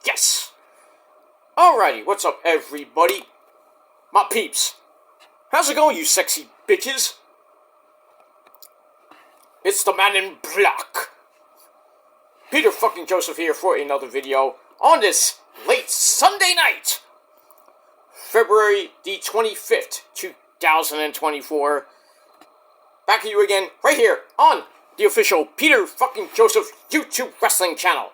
Yes! Alrighty, what's up, everybody? My peeps. How's it going, you sexy bitches? It's the man in black. Peter fucking Joseph here for another video on this late Sunday night. February the 25th, 2024. Back at you again, right here on the official Peter fucking Joseph YouTube wrestling channel.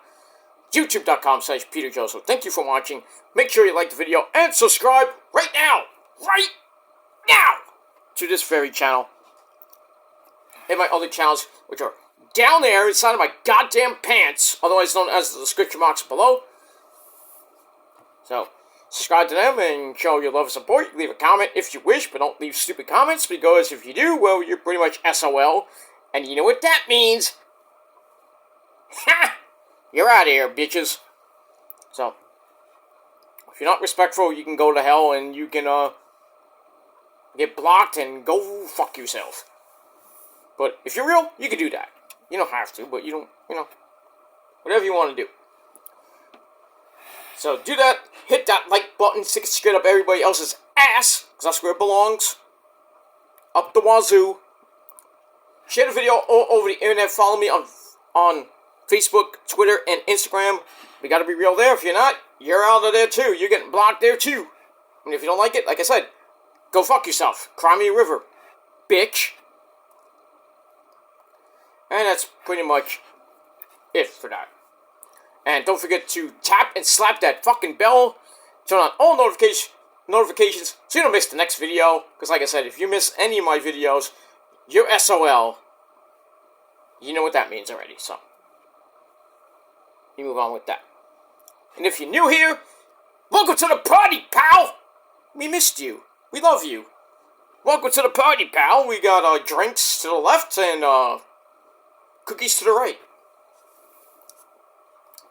YouTube.com/Peter Joseph. Thank you for watching. Make sure you like the video and subscribe right now to this very channel and my other channels, which are down there inside of my goddamn pants, otherwise known as the description box below. So, subscribe to them and show your love and support. Leave a comment if you wish, but don't leave stupid comments, because if you do, well, you're pretty much SOL. And you know what that means. Ha! You're out of here, bitches. So, if you're not respectful, you can go to hell and you can, get blocked and go fuck yourself. But if you're real, you can do that. You don't have to, but you don't, whatever you want to do. So do that, hit that like button, stick it straight up everybody else's ass, because that's where it belongs. Up the wazoo. Share the video all over the internet. Follow me on Facebook, Twitter, and Instagram. We gotta be real there. If you're not, you're out of there too. You're getting blocked there too. And if you don't like it, like I said, go fuck yourself. Cry me a river, bitch. And that's pretty much it for that. And don't forget to tap and slap that fucking bell. Turn on all notifications so you don't miss the next video. Because like I said, if you miss any of my videos, you're SOL. You know what that means already, so you move on with that. And if you're new here, welcome to the party, pal! We missed you. We love you. Welcome to the party, pal. We got drinks to the left and cookies to the right.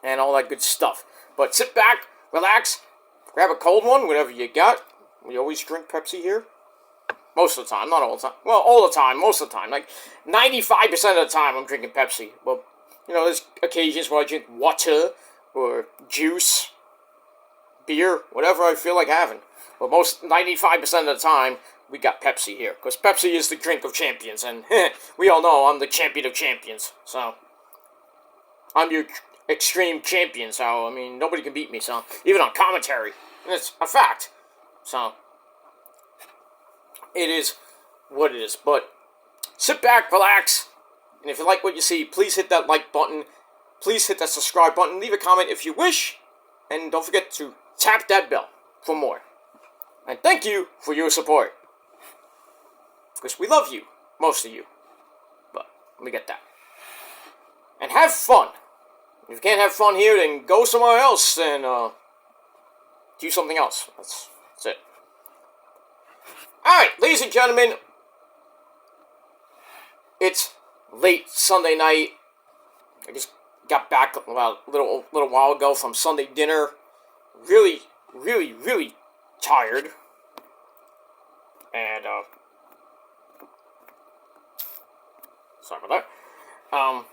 And all that good stuff. But sit back, relax, grab a cold one, whatever you got. We always drink Pepsi here. Most of the time, not all the time. Well, all the time, most of the time. Like, 95% of the time I'm drinking Pepsi. Well, there's occasions where I drink water, or juice, beer, whatever I feel like having. But 95% of the time, we got Pepsi here. Because Pepsi is the drink of champions, and we all know I'm the champion of champions. So, I'm your extreme champion, so, nobody can beat me, so, even on commentary. And it's a fact. So, it is what it is. But sit back, relax, and if you like what you see, please hit that like button. Please hit that subscribe button. Leave a comment if you wish. And don't forget to tap that bell for more. And thank you for your support. Because we love you. Most of you. But let me get that. And have fun. If you can't have fun here, then go somewhere else and do something else. That's it. Alright, ladies and gentlemen, it's late Sunday night. I just got back about a little while ago from Sunday dinner. Really, really, really tired. And, sorry about that.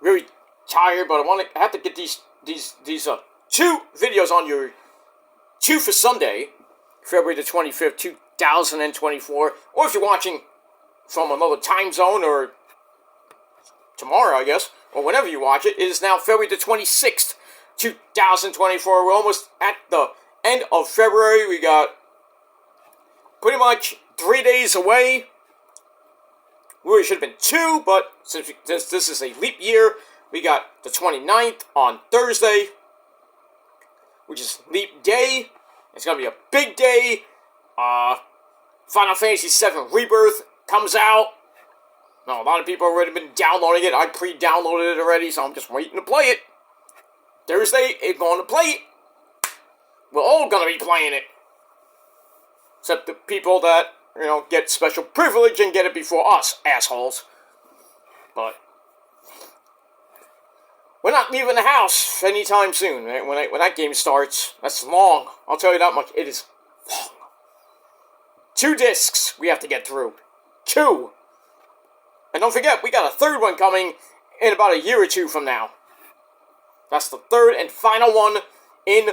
Really tired, but I have to get these two videos on your 2 for Sunday, February the 25th, 2024, or if you're watching from another time zone, or tomorrow, I guess, or whenever you watch it, it is now February the 26th, 2024. We're almost at the end of February. We got pretty much 3 days away. Really should have been 2, but since this is a leap year, we got the 29th on Thursday, which is leap day. It's going to be a big day. Final Fantasy VII Rebirth comes out. Now, a lot of people have already been downloading it. I pre-downloaded it already, so I'm just waiting to play it. Thursday, it's going to play it. We're all going to be playing it. Except the people that, get special privilege and get it before us, assholes. But we're not leaving the house anytime soon, right? When that game starts. That's long. I'll tell you that much. It is long. 2 discs we have to get through. 2. And don't forget, we got a 3rd one coming in about a year or 2 from now. That's the third and final one in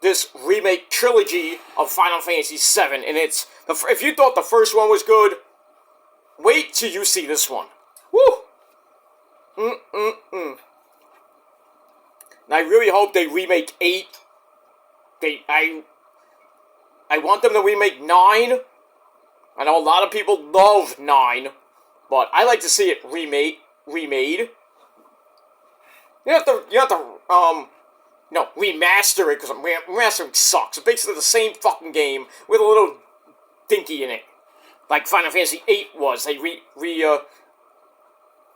this remake trilogy of Final Fantasy VII. And it's, if you thought the first one was good, wait till you see this one. Woo! And I really hope they remake 8. I want them to remake 9. I know a lot of people love 9, but I like to see it remade. You have to remaster it, because remastering sucks. It's basically the same fucking game with a little dinky in it, like Final Fantasy VIII was. They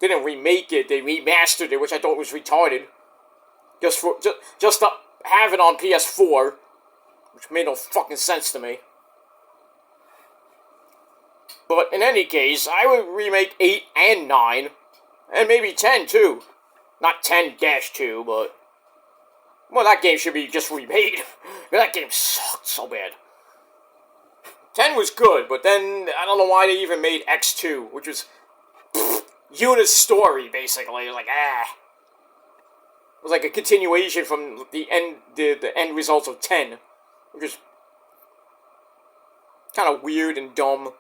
didn't remake it, they remastered it, which I thought was retarded. Just to have it on PS4, which made no fucking sense to me. But in any case, I would remake 8 and 9, and maybe 10 too. Not 10-2, but... Well, that game should be just remade. That game sucked so bad. 10 was good, but then I don't know why they even made X2, which was Yuna's story, basically. It was like, It was like a continuation from the end results of 10, which was kind of weird and dumb.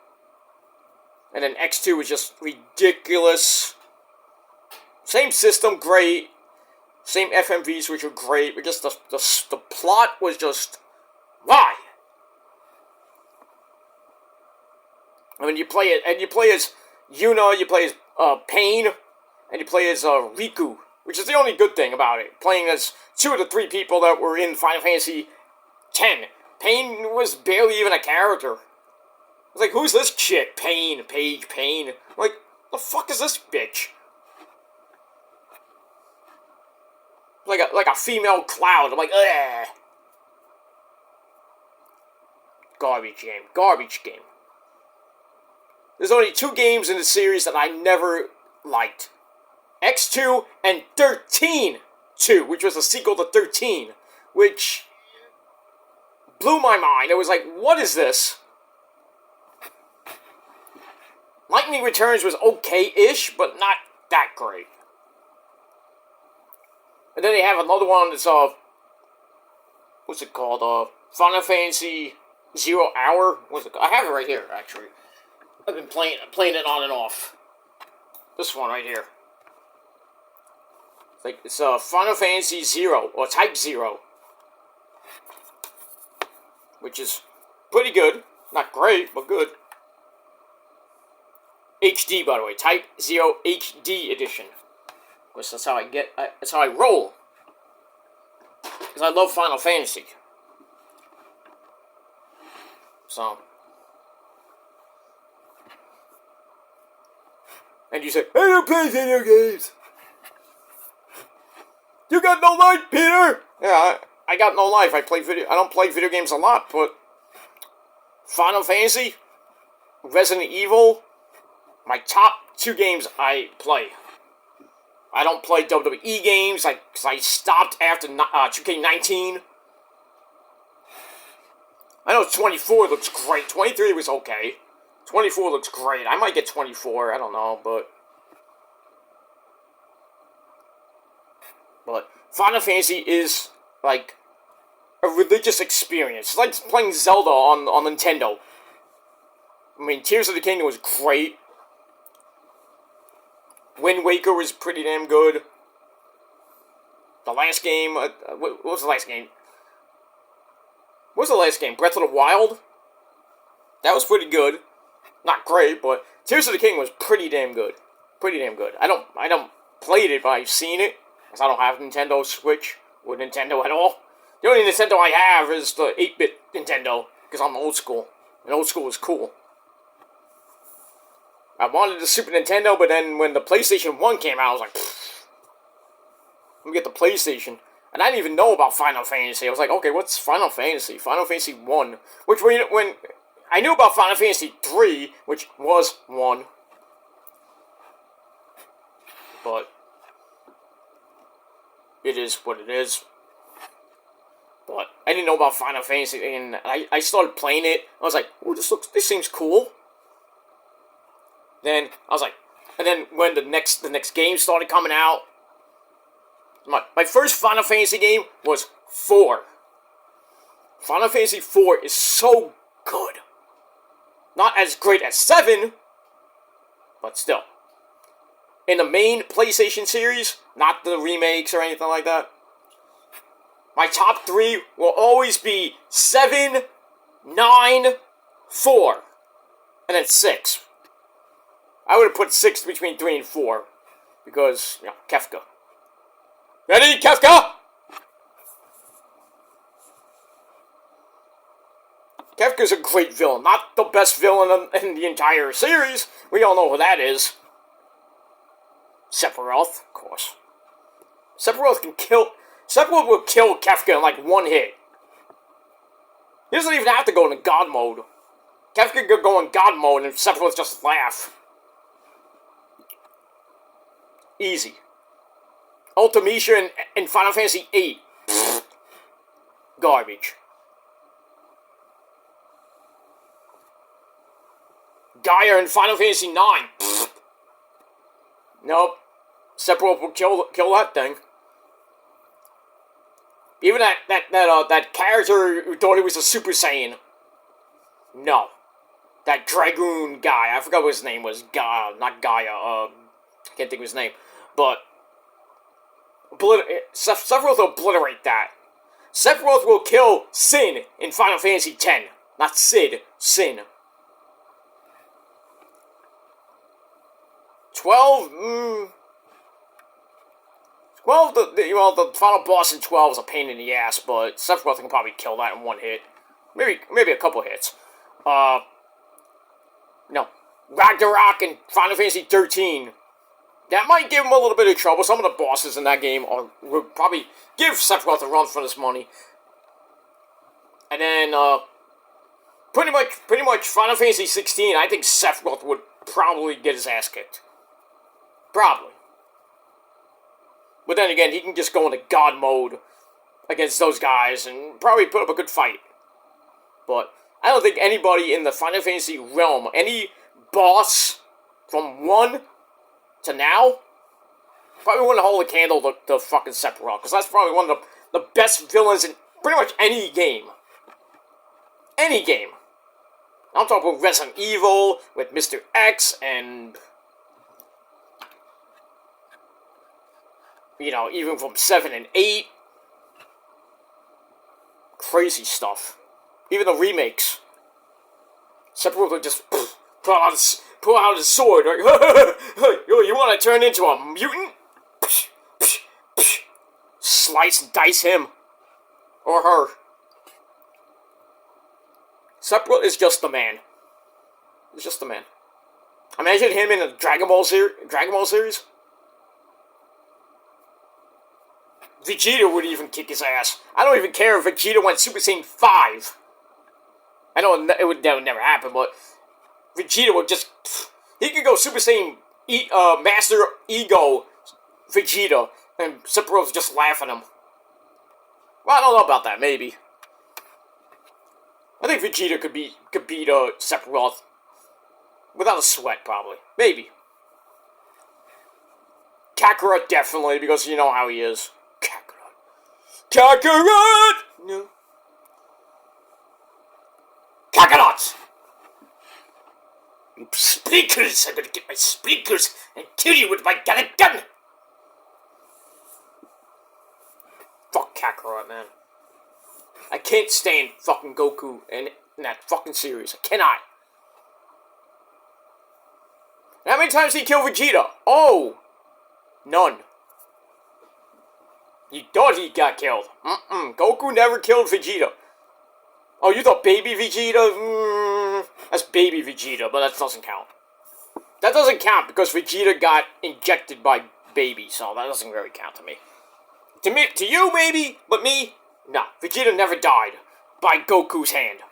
And then X2 was just ridiculous. Same system, great. Same FMVs, which were great. But just the plot was just, why? I mean, you play as Yuna, you play as Pain, and you play as Riku, which is the only good thing about it. Playing as 2 of the 3 people that were in Final Fantasy X. Pain was barely even a character. I was like, who's this chick? Pain. Like, the fuck is this bitch? Like a female Cloud. I'm like, ugh. Garbage game. There's only 2 games in the series that I never liked. X2 and 13-2, which was a sequel to 13, which blew my mind. I was like, what is this? Lightning Returns was okay-ish, but not that great. And then they have another one that's, what's it called? Final Fantasy Zero Hour? What's it called? I have it right here, actually. I've been playing it on and off. This one right here. It's Final Fantasy Zero, or Type 0. Which is pretty good. Not great, but good. HD, by the way. Type 0 HD edition. Which that's how that's how I roll. Because I love Final Fantasy. So. And you say, I don't play video games. You got no life, Peter! Yeah, I got no life. I don't play video games a lot, but Final Fantasy, Resident Evil, my top 2 games I play. I don't play WWE games, because I stopped after 2K19. I know 24 looks great. 23 was okay. 24 looks great. I might get 24, I don't know, but Final Fantasy is, like, a religious experience. It's like playing Zelda on Nintendo. I mean, Tears of the Kingdom was great. Wind Waker was pretty damn good. The last game, what was the last game? What was the last game? Breath of the Wild? That was pretty good. Not great, but Tears of the Kingdom was pretty damn good. I don't play it, but I've seen it. Because I don't have Nintendo Switch or Nintendo at all. The only Nintendo I have is the 8-bit Nintendo. Because I'm old school. And old school is cool. I wanted the Super Nintendo, but then when the PlayStation 1 came out, I was like, let me get the PlayStation. And I didn't even know about Final Fantasy. I was like, okay, what's Final Fantasy? Final Fantasy 1. Which, when I knew about Final Fantasy 3, which was 1. But it is what it is. But I didn't know about Final Fantasy, and I started playing it. I was like, oh, this seems cool. Then I was like, and then when the next game started coming out, my first Final Fantasy game was 4. Final Fantasy 4 is so good. Not as great as 7, but still. In the main PlayStation series, not the remakes or anything like that, my top 3 will always be 7, 9, 4, and then 6. I would have put 6 between 3 and 4, because, Kefka. Ready, Kefka? Kefka's a great villain. Not the best villain in the entire series. We all know who that is. Sephiroth, of course. Sephiroth will kill Kefka in like one hit. He doesn't even have to go into God mode. Kefka could go in God mode and Sephiroth just laugh. Easy. Ultimecia in Final Fantasy VIII. Garbage. Gaia in Final Fantasy IX. Nope. Sephiroth will kill that thing. Even that character who thought he was a Super Saiyan. No. That Dragoon guy. I forgot what his name was. Not Gaia. I can't think of his name. But Sephiroth will obliterate that. Sephiroth will kill Sin in Final Fantasy X. Not Sid. Sin. 12, the final boss in 12 is a pain in the ass, but Sephiroth can probably kill that in one hit. Maybe a couple hits. Ragnarok in Final Fantasy 13. That might give him a little bit of trouble. Some of the bosses in that game would probably give Sephiroth a run for his money. And then, pretty much Final Fantasy 16, I think Sephiroth would probably get his ass kicked. Probably. But then again, he can just go into God mode against those guys and probably put up a good fight. But I don't think anybody in the Final Fantasy realm, any boss from 1 to now, probably wouldn't hold a candle to fucking Sephiroth. Because that's probably one of the best villains in pretty much any game. Any game. I'm talking about Resident Evil with Mr. X and... even from 7 and 8. Crazy stuff. Even the remakes. Sephiroth would just pull out his sword. Like, you want to turn into a mutant? Slice and dice him. Or her. Sephiroth is just the man. He's just the man. Imagine him in the Dragon Ball series. Vegeta would even kick his ass. I don't even care if Vegeta went Super Saiyan 5. I know it would never happen, but Vegeta would just... He could go Super Saiyan Master Ego Vegeta, and Sephiroth would just laugh at him. Well, I don't know about that, maybe. I think Vegeta could beat Sephiroth without a sweat, probably. Maybe. Kakarot, definitely, because you know how he is. Kakarot! No. Kakarot! You sprinkles! I'm gonna get my sprinkles and kill you with my gun. Fuck Kakarot, man. I can't stand fucking Goku in that fucking series. I cannot. How many times did he kill Vegeta? Oh! None. You thought he got killed. Goku never killed Vegeta. Oh, you thought baby Vegeta? That's baby Vegeta, but that doesn't count. That doesn't count because Vegeta got injected by baby, so that doesn't really count to me. To you, maybe, but me, no. Vegeta never died by Goku's hand.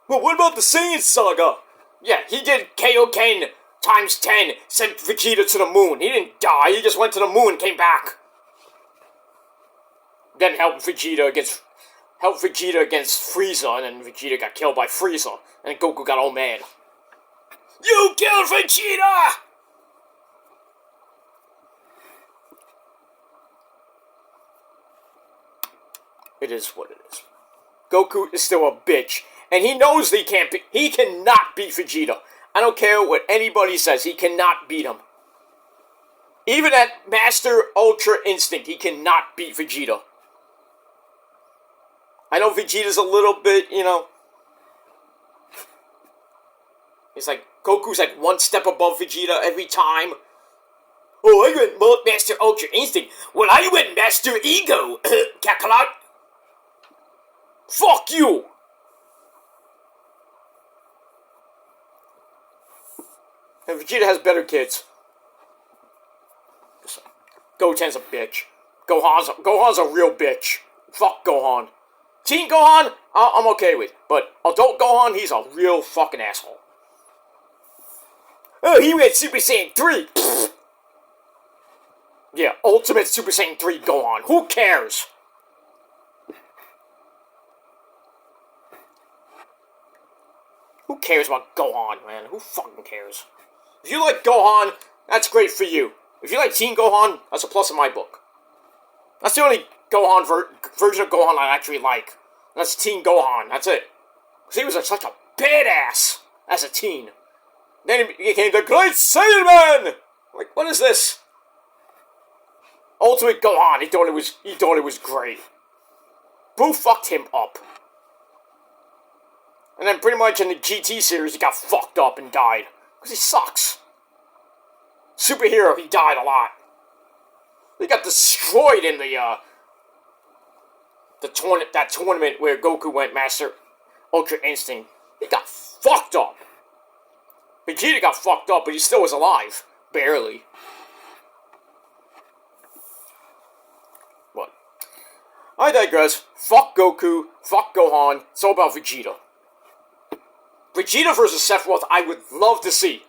Well, what about the Saiyan Saga? Yeah, he did Kaioken times 10, sent Vegeta to the moon. He didn't die, he just went to the moon and came back. Then helped Vegeta against Frieza, and then Vegeta got killed by Frieza, and Goku got all mad. You killed Vegeta! it is what it is. Goku is still a bitch. And he knows that he cannot beat Vegeta. I don't care what anybody says, he cannot beat him. Even at Master Ultra Instinct, he cannot beat Vegeta. I know Vegeta's a little bit, it's like, Goku's like one step above Vegeta every time. Oh, I went Master Ultra Instinct. Well, I went Master Ego, Kakarot. Fuck you! And Vegeta has better kids. Goten's a bitch. Gohan's a real bitch. Fuck Gohan. Teen Gohan, I'm okay with. But adult Gohan, he's a real fucking asshole. Oh, he went Super Saiyan 3. Yeah, Ultimate Super Saiyan 3 Gohan. Who cares? Who cares about Gohan, man? Who fucking cares? If you like Gohan, that's great for you. If you like Teen Gohan, that's a plus in my book. That's the only Gohan version of Gohan I actually like. That's Teen Gohan. That's it. Because he was such a badass as a teen. Then he became the Great Saiyan Man! Like, what is this? Ultimate Gohan, he thought it was great. Boo fucked him up. And then pretty much in the GT series, he got fucked up and died. Because he sucks. Superhero, he died a lot. He got destroyed in that tournament where Goku went Master Ultra Instinct. He got fucked up. Vegeta got fucked up, but he still was alive. Barely. But I digress. Fuck Goku. Fuck Gohan. It's all about Vegeta. Vegeta versus Sephiroth, I would love to see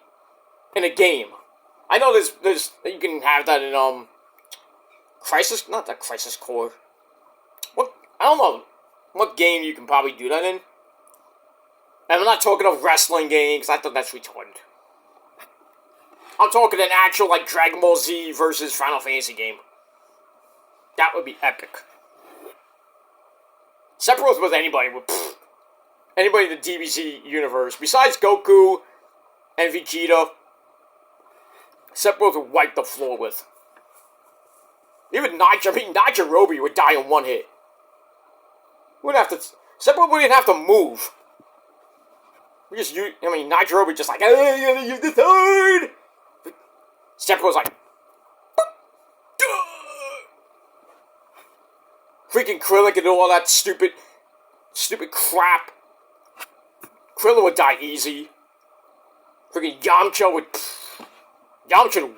in a game. I know there's you can have that in Crisis, not that Crisis Core. I don't know what game you can probably do that in. And I'm not talking of wrestling games. I thought that's retarded. I'm talking an actual like Dragon Ball Z versus Final Fantasy game. That would be epic. Sephiroth with anybody anybody in the DBZ universe besides Goku and Vegeta. Sephiroth would wipe the floor with. Even Najirobe would die in one hit. Sephiroth wouldn't have to move. Najirobe just like, hey, you gotta use the third! Sephiroth's like, freaking Krillin can do all that stupid crap. Krillin would die easy. Freaking Yamcha would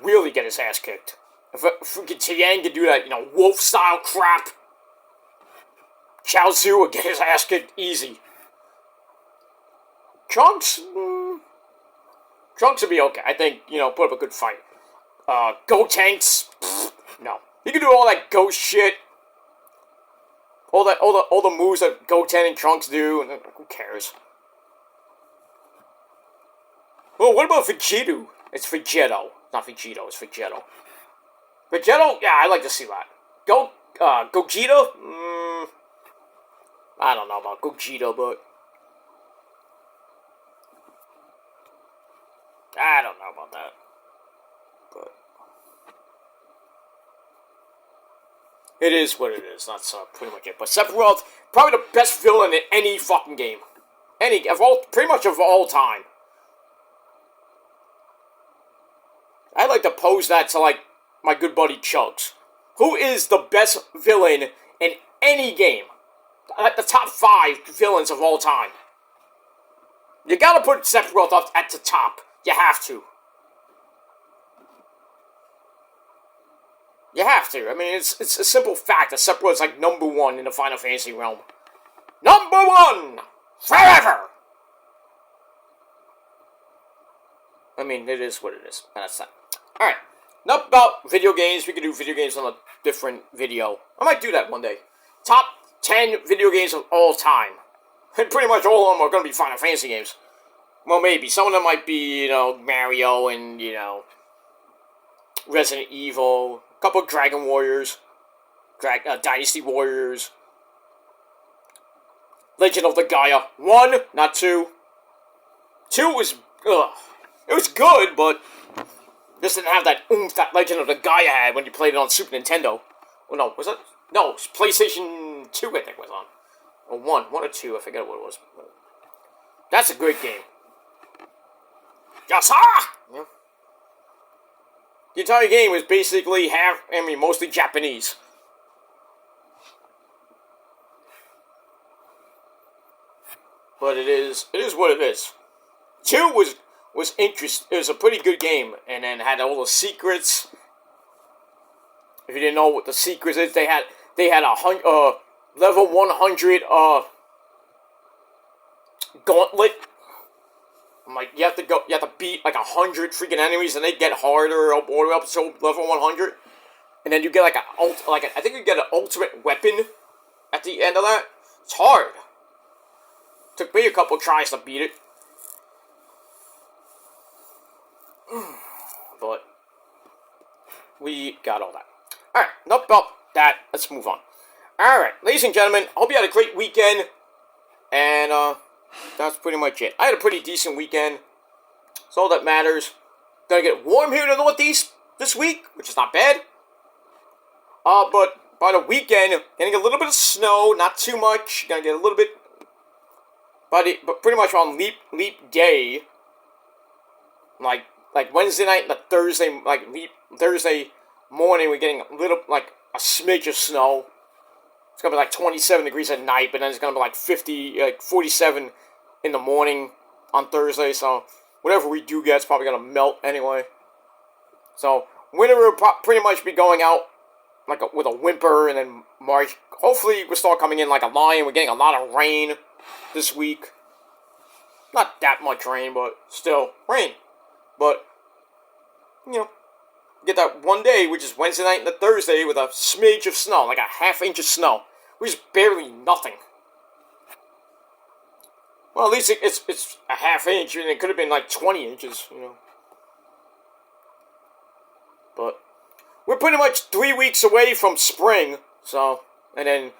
really get his ass kicked. If freaking Tien could do that, wolf-style crap, Chaozu would get his ass kicked easy. Trunks would be okay. I think, put up a good fight. Gotenks, no. He can do all that ghost shit. All the moves that Goten and Trunks do, and who cares? Well, what about Vegeto? It's Vegeto. Not Vegeto, it's Vegeto. Vegeto, yeah, I'd like to see that. Gogeta? I don't know about Gogeta, but I don't know about that. But it is what it is. That's pretty much it. But Sephiroth, probably the best villain in any fucking game. Pretty much of all time. I'd like to pose that to, like, my good buddy Chugs. Who is the best villain in any game? Like the top 5 villains of all time. You gotta put Sephiroth up at the top. You have to. You have to. I mean, it's a simple fact that Sephiroth's like number 1 in the Final Fantasy realm. Number 1! Forever! I mean, it is what it is. And that's that. Alright. Enough about video games. We can do video games on a different video. I might do that one day. Top 10 video games of all time. And pretty much all of them are going to be Final Fantasy games. Well, maybe. Some of them might be, Mario and, Resident Evil. A couple of Dragon Warriors. Dynasty Warriors. Legend of the Gaia 1, not 2. 2 was, it was good, but just didn't have that oomph that Legend of the Gaia had when you played it on Super Nintendo. Oh no, was that? No, PlayStation 2 I think was on. Or 1 or 2, I forget what it was. That's a great game. Yes, sir! Yeah. The entire game was basically mostly Japanese. But it is what it is. 2 was interesting. It was a pretty good game, and then had all the secrets. If you didn't know what the secrets is, they had a level 100 gauntlet. Like you have to beat like 100 freaking enemies, and they get harder all the way up to level 100. And then you get I think you get an ultimate weapon at the end of that. It's hard. Took me a couple tries to beat it. But we got all that. Alright, enough about that. Let's move on. Alright, ladies and gentlemen, I hope you had a great weekend. And that's pretty much it. I had a pretty decent weekend. That's all that matters. Gonna get warm here in the Northeast this week, which is not bad. But by the weekend, gonna get a little bit of snow, not too much. Gonna get a little bit, but pretty much on leap day, like Wednesday night and the Thursday, Thursday morning, we're getting a little, like a smidge of snow. It's gonna be like 27 degrees at night, but then it's gonna be like 47 in the morning on Thursday. So whatever we do get, it's probably gonna melt anyway. So winter will pretty much be going out with a whimper, and then March. Hopefully, we'll start coming in like a lion. We're getting a lot of rain this week. Not that much rain, but still rain. But get that one day, which is Wednesday night and the Thursday, with a smidge of snow, like a half-inch of snow, which is barely nothing. Well, at least it's a half inch, and it could have been like 20 inches, But we're pretty much 3 weeks away from spring, so, and then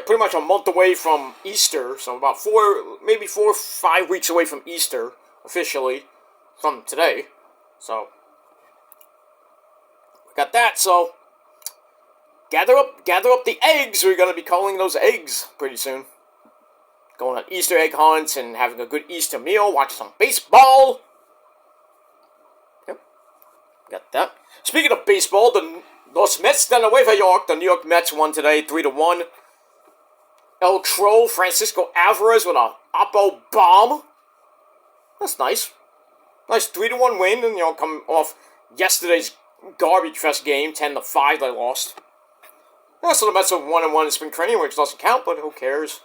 pretty much a month away from Easter, so about 4 or 5 weeks away from Easter officially from today. So we got that. So gather up the eggs. We're gonna be calling those eggs pretty soon. Going on Easter egg hunts and having a good Easter meal. Watching some baseball. Yep, got that. Speaking of baseball, the Los Mets de Nueva York. The New York Mets won today, 3-1. El Troll Francisco Alvarez with a oppo bomb. That's nice. Nice 3-1 win, and come off yesterday's garbage fest game, 10-5 they lost. Yeah, so the Mets are 1-1 in spring training, which doesn't count, but who cares?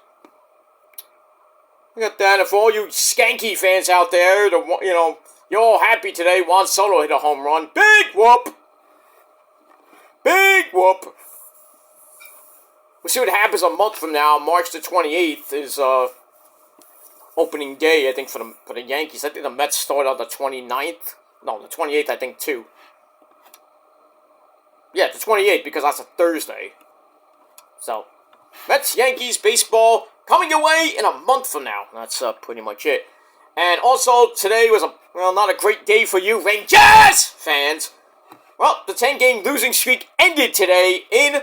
We got that. And for all you Skanky fans out there, you're all happy today. Juan Soto hit a home run. Big whoop! Big whoop! We'll see what happens a month from now. March the 28th is opening day, I think, for the Yankees. I think the Mets start on the 29th. No, the 28th, I think, too. Yeah, the 28th, because that's a Thursday. So, Mets, Yankees, baseball, coming your way in a month from now. That's pretty much it. And also, today was not a great day for you Rangers fans. Well, the 10-game losing streak ended today in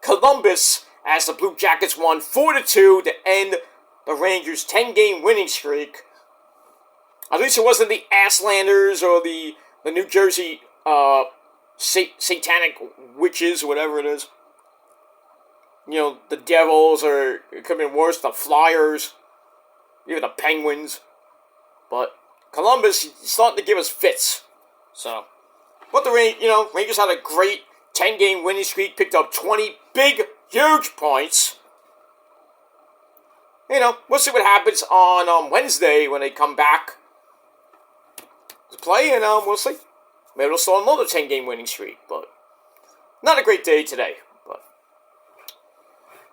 Columbus as the Blue Jackets won 4-2 to end the Rangers' 10-game winning streak. At least it wasn't the Asslanders or the New Jersey satanic witches, whatever it is. The Devils, or it could have been worse, the Flyers, even the Penguins. But Columbus is starting to give us fits. So, but the Rangers had a great 10-game winning streak, picked up 20 big, huge points. We'll see what happens on Wednesday when they come back to play, and we'll see. Maybe they'll start another 10-game winning streak, but not a great day today. But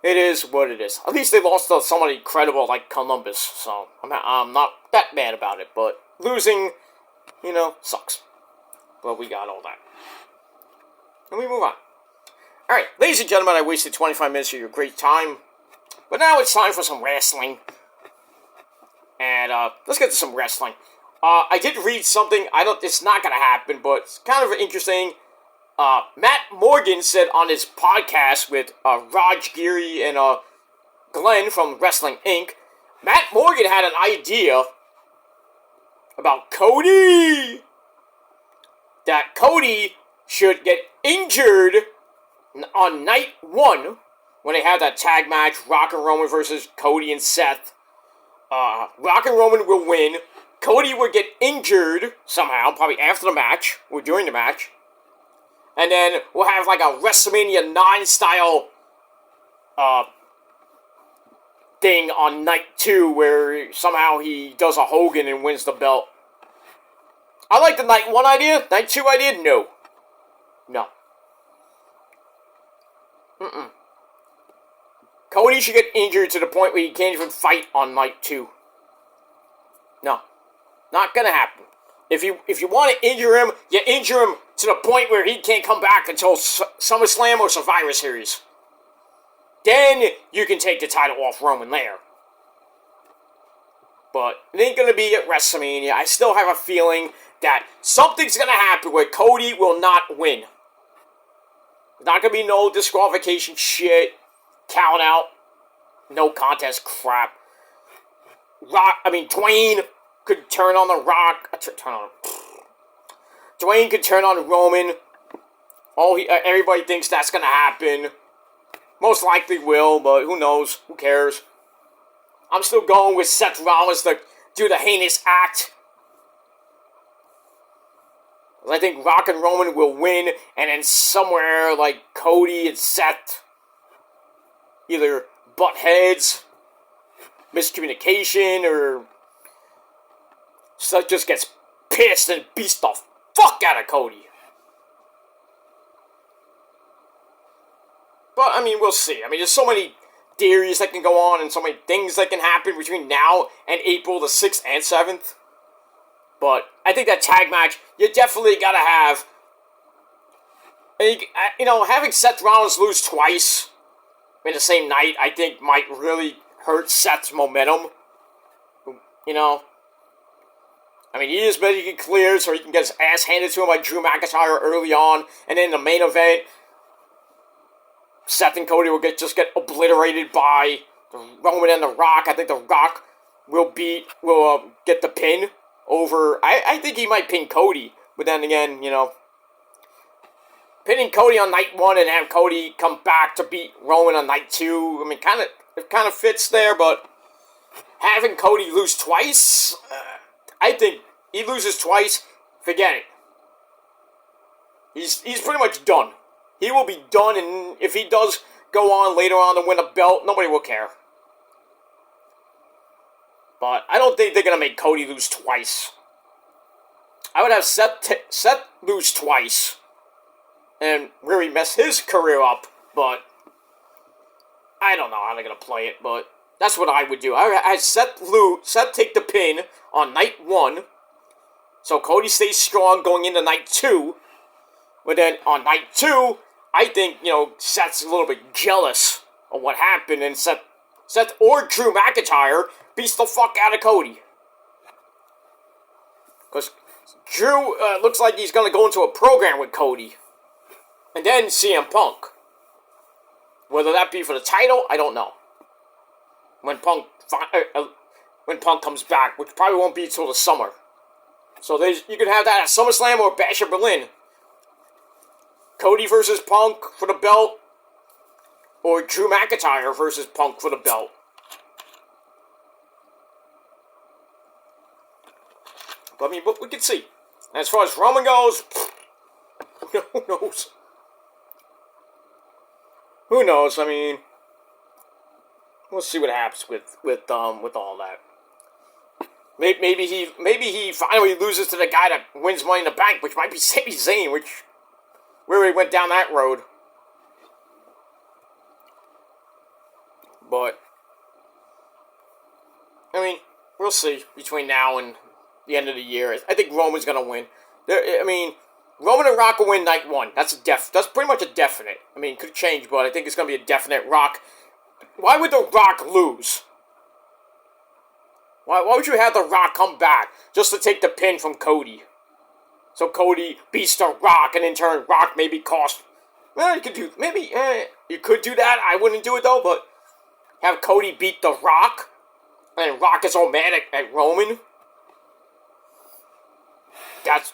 it is what it is. At least they lost to somebody credible like Columbus, so I'm not that mad about it. But losing, sucks. But we got all that. And we move on. Alright, ladies and gentlemen, I wasted 25 minutes of your great time. But now it's time for some wrestling. And, let's get to some wrestling. I did read something, it's not gonna happen, but it's kind of interesting. Matt Morgan said on his podcast with, Raj Giri and, Glenn from Wrestling Inc., Matt Morgan had an idea about Cody. That Cody should get injured on night 1 when they have that tag match, Rock and Roman versus Cody and Seth. Rock and Roman will win. Cody will get injured somehow, probably after the match or during the match. And then we'll have like a WrestleMania 9 style thing on night 2 where somehow he does a Hogan and wins the belt. I like the night 1 idea. Night 2 idea? No. Cody should get injured to the point where he can't even fight on night 2. No. Not gonna happen. If you want to injure him, you injure him to the point where he can't come back until SummerSlam or Survivor Series. Then you can take the title off Roman there. But it ain't gonna be at WrestleMania. I still have a feeling that something's gonna happen where Cody will not win. Not gonna be no disqualification shit, count out, no contest crap. Dwayne could turn on the Rock. Dwayne could turn on Roman. Everybody thinks that's gonna happen. Most likely will, but who knows? Who cares? I'm still going with Seth Rollins to do the heinous act. I think Rock and Roman will win, and then somewhere like Cody and Seth either butt heads, miscommunication, or Seth just gets pissed and beats the fuck out of Cody. But, we'll see. There's so many theories that can go on and so many things that can happen between now and April the 6th and 7th. But I think that tag match, you definitely gotta have. Having Seth Rollins lose twice in the same night, I think might really hurt Seth's momentum. He is medically cleared so he can get his ass handed to him by Drew McIntyre early on, and then in the main event, Seth and Cody will get obliterated by Roman and The Rock. I think The Rock will get the pin over. I think he might pin Cody, but then again, pinning Cody on night 1 and have Cody come back to beat Roman on night 2. It kind of fits there, but having Cody lose twice, I think he loses twice. Forget it. He's pretty much done. He will be done, and if he does go on later on to win a belt, nobody will care. But I don't think they're going to make Cody lose twice. I would have Seth lose twice and really mess his career up, but I don't know how they're going to play it, but that's what I would do. I had Seth take the pin on night 1, so Cody stays strong going into night 2, but then on night 2, I think, Seth's a little bit jealous of what happened, and Seth or Drew McIntyre beats the fuck out of Cody. Because Drew looks like he's going to go into a program with Cody. And then CM Punk. Whether that be for the title, I don't know. When Punk comes back, which probably won't be until the summer. So you can have that at SummerSlam or Bash at Berlin. Cody versus Punk for the belt, or Drew McIntyre versus Punk for the belt. But we can see. As far as Roman goes, who knows? Who knows? We'll see what happens with all that. Maybe he finally loses to the guy that wins Money in the Bank, which might be Sami Zayn, which we already went down that road. But we'll see between now and the end of the year. I think Roman's gonna win. Roman and Rock will win night one. That's pretty much a definite. I mean, it could change, but I think it's going to be a definite. Rock. Why would The Rock lose? Why would you have The Rock come back just to take the pin from Cody? So Cody beats The Rock, and in turn, Rock maybe cost. Well, you could do you could do that. I wouldn't do it though, but have Cody beat The Rock, and Rock is all mad at Roman. That's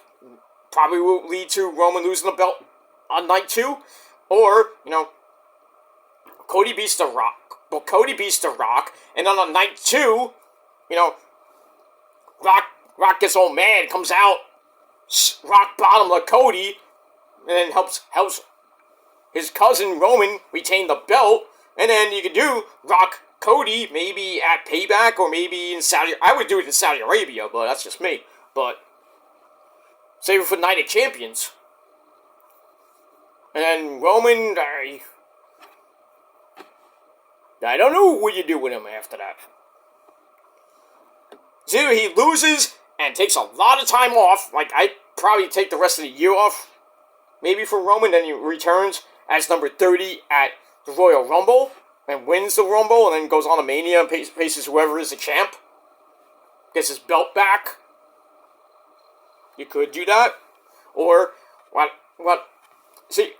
probably will lead to Roman losing the belt on night 2, or Cody beats The Rock. Well, Cody beats The Rock, and then on night 2, Rock gets all mad, comes out, rock bottom like Cody, and then helps his cousin Roman retain the belt, and then you could do Rock Cody maybe at Payback or maybe in Saudi. I would do it in Saudi Arabia, but that's just me. But save it for Night of Champions, and then Roman. I don't know what you do with him after that. So he loses and takes a lot of time off. Like, I'd probably take the rest of the year off, maybe for Roman. Then he returns as number 30 at the Royal Rumble and wins the Rumble, and then goes on to Mania and faces whoever is the champ. Gets his belt back. You could do that. Or, what? See,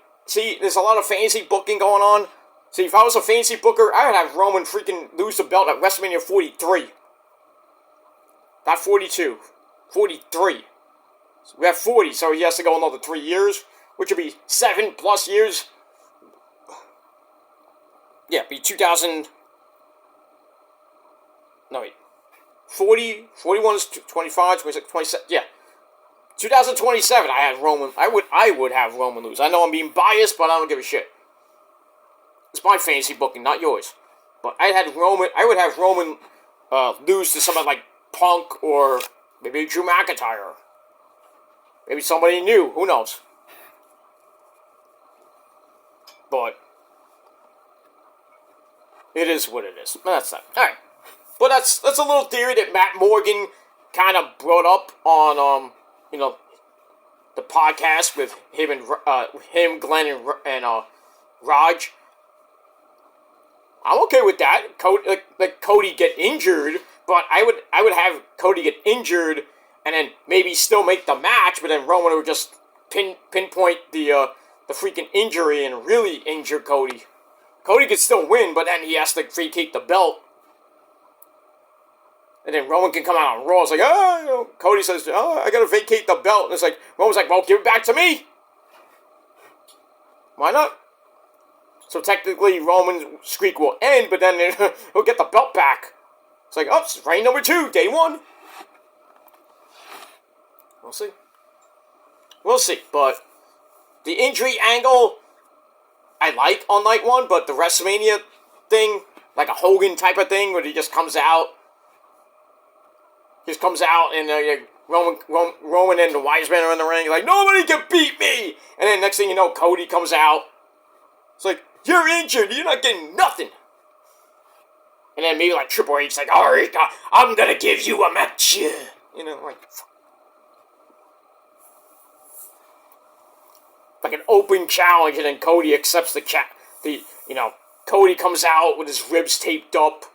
there's a lot of fantasy booking going on. See, if I was a fantasy booker, I would have Roman freaking lose the belt at WrestleMania 43. Not 42. 43. So we have 40, so he has to go another 3 years, which would be 7+ years. Yeah, be 2000... No, wait. 40, 41 is 25, 26, 27, yeah. 2027, I had Roman... I would have Roman lose. I know I'm being biased, but I don't give a shit. It's my fantasy booking, not yours. But I would have Roman lose to somebody like Punk or maybe Drew McIntyre. Maybe somebody new. Who knows? But it is what it is. That's that. All right. But that's a little theory that Matt Morgan kind of brought up on the podcast with him, Glenn, and Raj. I'm okay with that. Cody get injured, but I would have Cody get injured and then maybe still make the match, but then Roman would just pinpoint the freaking injury and really injure Cody. Cody could still win, but then he has to vacate the belt. And then Roman can come out on Raw. It's like, Cody says, I gotta vacate the belt. And it's like, Roman's like, well, give it back to me. Why not? So technically, Roman's streak will end, but then he'll get the belt back. It's like, it's reign number 2, day 1. We'll see. We'll see. But the injury angle, I like on night 1, but the WrestleMania thing, like a Hogan type of thing, where he just comes out. And Roman and the Wise Men are in the ring. Like, nobody can beat me! And then next thing you know, Cody comes out. It's like, you're injured, you're not getting nothing. And then maybe like Triple H, like, alright, I'm gonna give you a match. Like an open challenge, and then Cody accepts Cody comes out with his ribs taped up.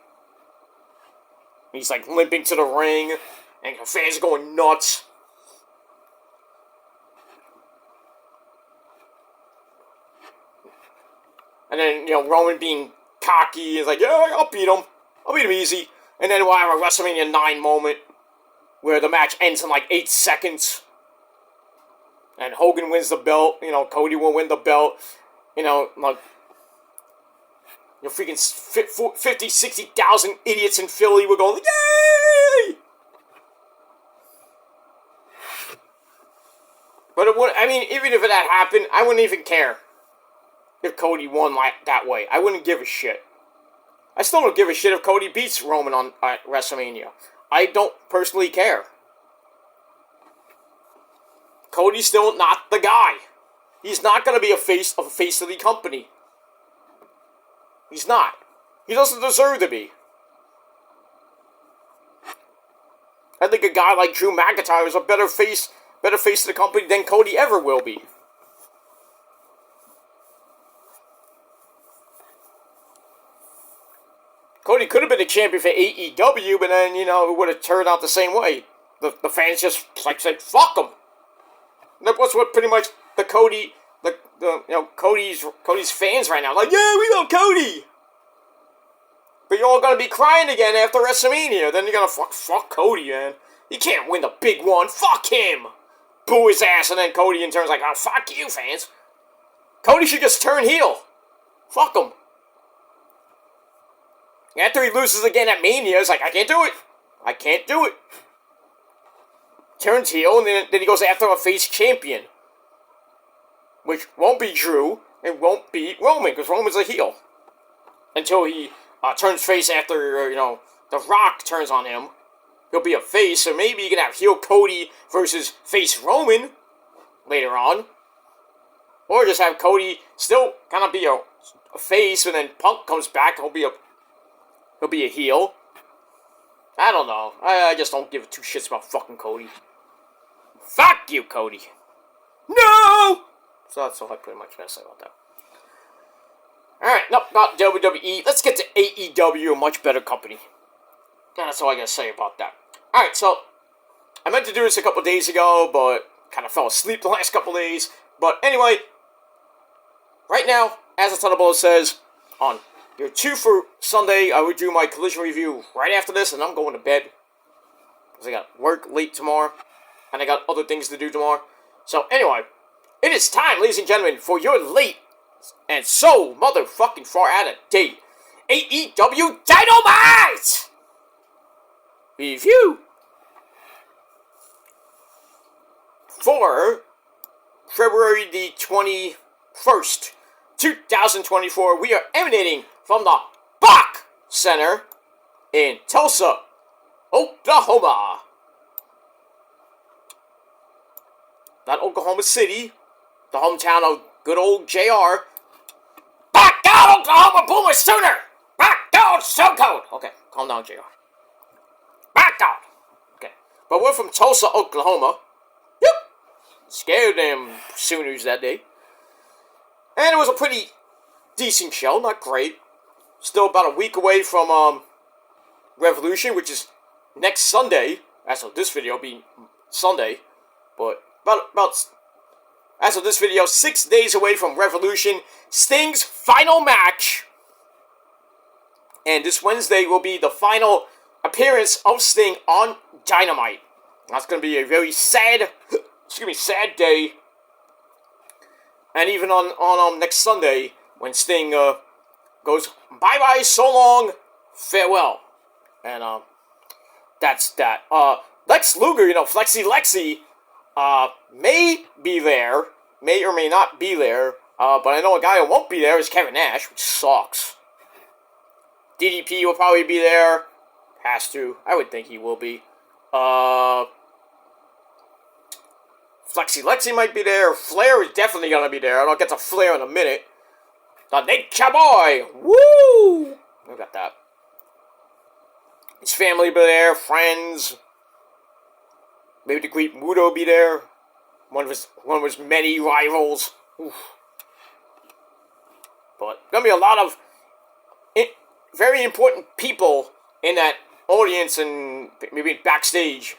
He's like limping to the ring, and the fans are going nuts. And then, Roman being cocky is like, yeah, I'll beat him. I'll beat him easy. And then we'll have a WrestleMania 9 moment where the match ends in like 8 seconds. And Hogan wins the belt. Cody will win the belt. Freaking 50, 60,000 idiots in Philly will go, yay! But even if that happened, I wouldn't even care. If Cody won that way, I wouldn't give a shit. I still don't give a shit if Cody beats Roman on WrestleMania. I don't personally care. Cody's still not the guy. He's not going to be a face of the company. He's not. He doesn't deserve to be. I think a guy like Drew McIntyre is a better face better face of the company than Cody ever will be. Cody could have been a champion for AEW, but then, you know, it would have turned out the same way. The fans just, like, said, fuck him. That was what pretty much the Cody, Cody's fans right now. Like, yeah, we love Cody. But you're all gonna be crying again after WrestleMania. Then you're gonna fuck Cody, man. He can't win the big one. Fuck him. Boo his ass, and then Cody in turn is like, oh, fuck you, fans. Cody should just turn heel. Fuck him. After he loses again at Mania, it's like, I can't do it. I can't do it. Turns heel, and then he goes after a face champion. Which won't be Drew, and won't be Roman, because Roman's a heel. Until he turns face after, The Rock turns on him. He'll be a face, so maybe you can have heel Cody versus face Roman later on. Or just have Cody still kind of be a face, and then Punk comes back, he'll be a heel. I don't know. I just don't give two shits about fucking Cody. Fuck you, Cody. No! So that's all I pretty much gotta say about that. Alright, nope, not WWE. Let's get to AEW, a much better company. That's all I gotta say about that. Alright, so I meant to do this a couple days ago, but kind of fell asleep the last couple days. But anyway, right now, as the title below says, on your 2 for Sunday, I would do my Collision review right after this, and I'm going to bed. Because I got work late tomorrow, and I got other things to do tomorrow. So anyway, it is time, ladies and gentlemen, for your late and so motherfucking far out of date AEW Dynamite review for February the 21st, 2024. We are emanating from the Bach Center in Tulsa, Oklahoma. Not Oklahoma City, the hometown of good old JR. Back out, Oklahoma Boomer Sooner! Back out, Stone Cold! Okay, calm down, JR. Back out! Okay, but we're from Tulsa, Oklahoma. Yep! Scared them Sooners that day. And it was a pretty decent show, not great. Still about a week away from Revolution, which is next Sunday. As of this video being Sunday. But about as of this video, 6 days away from Revolution, Sting's final match. And this Wednesday will be the final appearance of Sting on Dynamite. That's going to be a very sad, sad day. And even on next Sunday, when Sting goes, bye-bye, so long, farewell. And that's that. Lex Luger, Flexi Lexi, may be there, may or may not be there, but I know a guy who won't be there is Kevin Nash, which sucks. DDP will probably be there, has to, I would think he will be. Flexi Lexi might be there, Flair is definitely gonna be there, I'll get to Flair in a minute. The Nature Boy, woo! Look at that. His family will be there, friends. Maybe the Great Muto will be there. One of his many rivals. Oof. But gonna be a lot of very important people in that audience and maybe backstage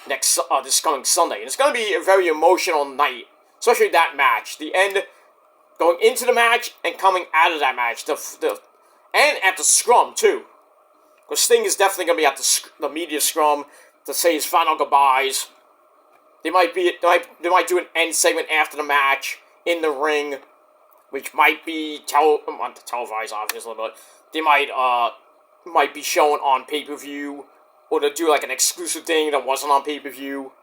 this coming Sunday. And it's gonna be a very emotional night, especially that match. The end, going into the match and coming out of that match. And at the scrum too, because Sting is definitely gonna be at the media scrum to say his final goodbyes. They might do an end segment after the match in the ring, which might be televised, obviously, but they might be shown on pay-per-view, or they'll do like an exclusive thing that wasn't on pay-per-view.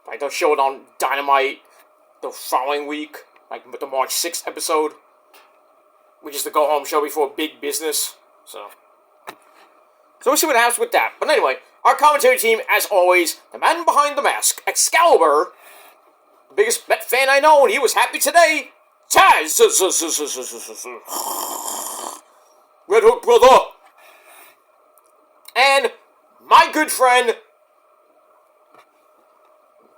Like they'll show it on Dynamite the following week, like the March 6th episode, which is the go-home show before Big Business. So we'll see what happens with that. But anyway, our commentary team, as always, the man behind the mask, Excalibur, the biggest Met fan I know, and he was happy today, Taz, Red Hook brother, and my good friend,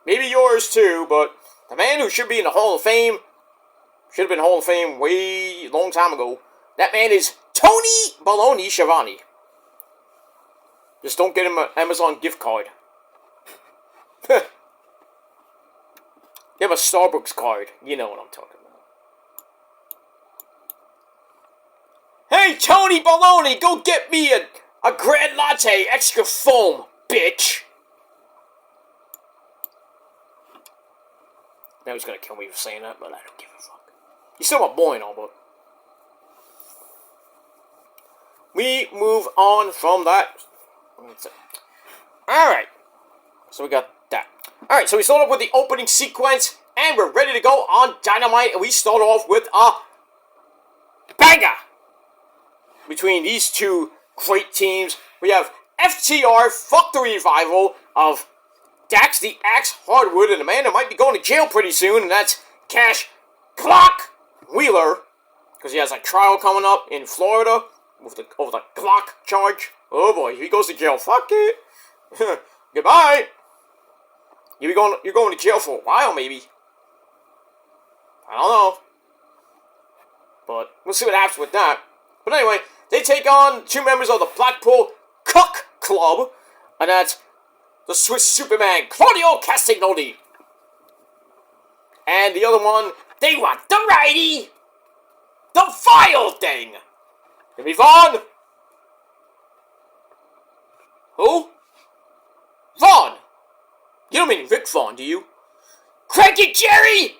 maybe yours too, but the man who should be in the Hall of Fame, should have been Hall of Fame way long time ago. That man is Tony Baloney Schiavone. Just don't get him an Amazon gift card. Give him a Starbucks card. You know what I'm talking about. Hey, Tony Baloney, go get me a Grand Latte extra foam, bitch. Now he's gonna kill me for saying that, but I don't give a fuck. He's still my boy and all, but we move on from that. Alright. So we got that. Alright, so we start off with the opening sequence, and we're ready to go on Dynamite, and we start off with a banger between these two great teams. We have FTR, fuck the revival of Dax the Axe Hardwood, and a man that might be going to jail pretty soon, and that's Cash Clock Wheeler, because he has a trial coming up in Florida over the clock charge. Oh boy, if he goes to jail, fuck it. Goodbye. You're going to jail for a while, maybe. I don't know. But we'll see what happens with that. But anyway, they take on two members of the Blackpool Cuck Club, and that's the Swiss Superman, Claudio Castagnoli. And the other one, they want the righty, the Vile Thing. Jimmy Vaughn. Who? Vaughn. You don't mean Rick Vaughn, do you? Crank it, Jerry!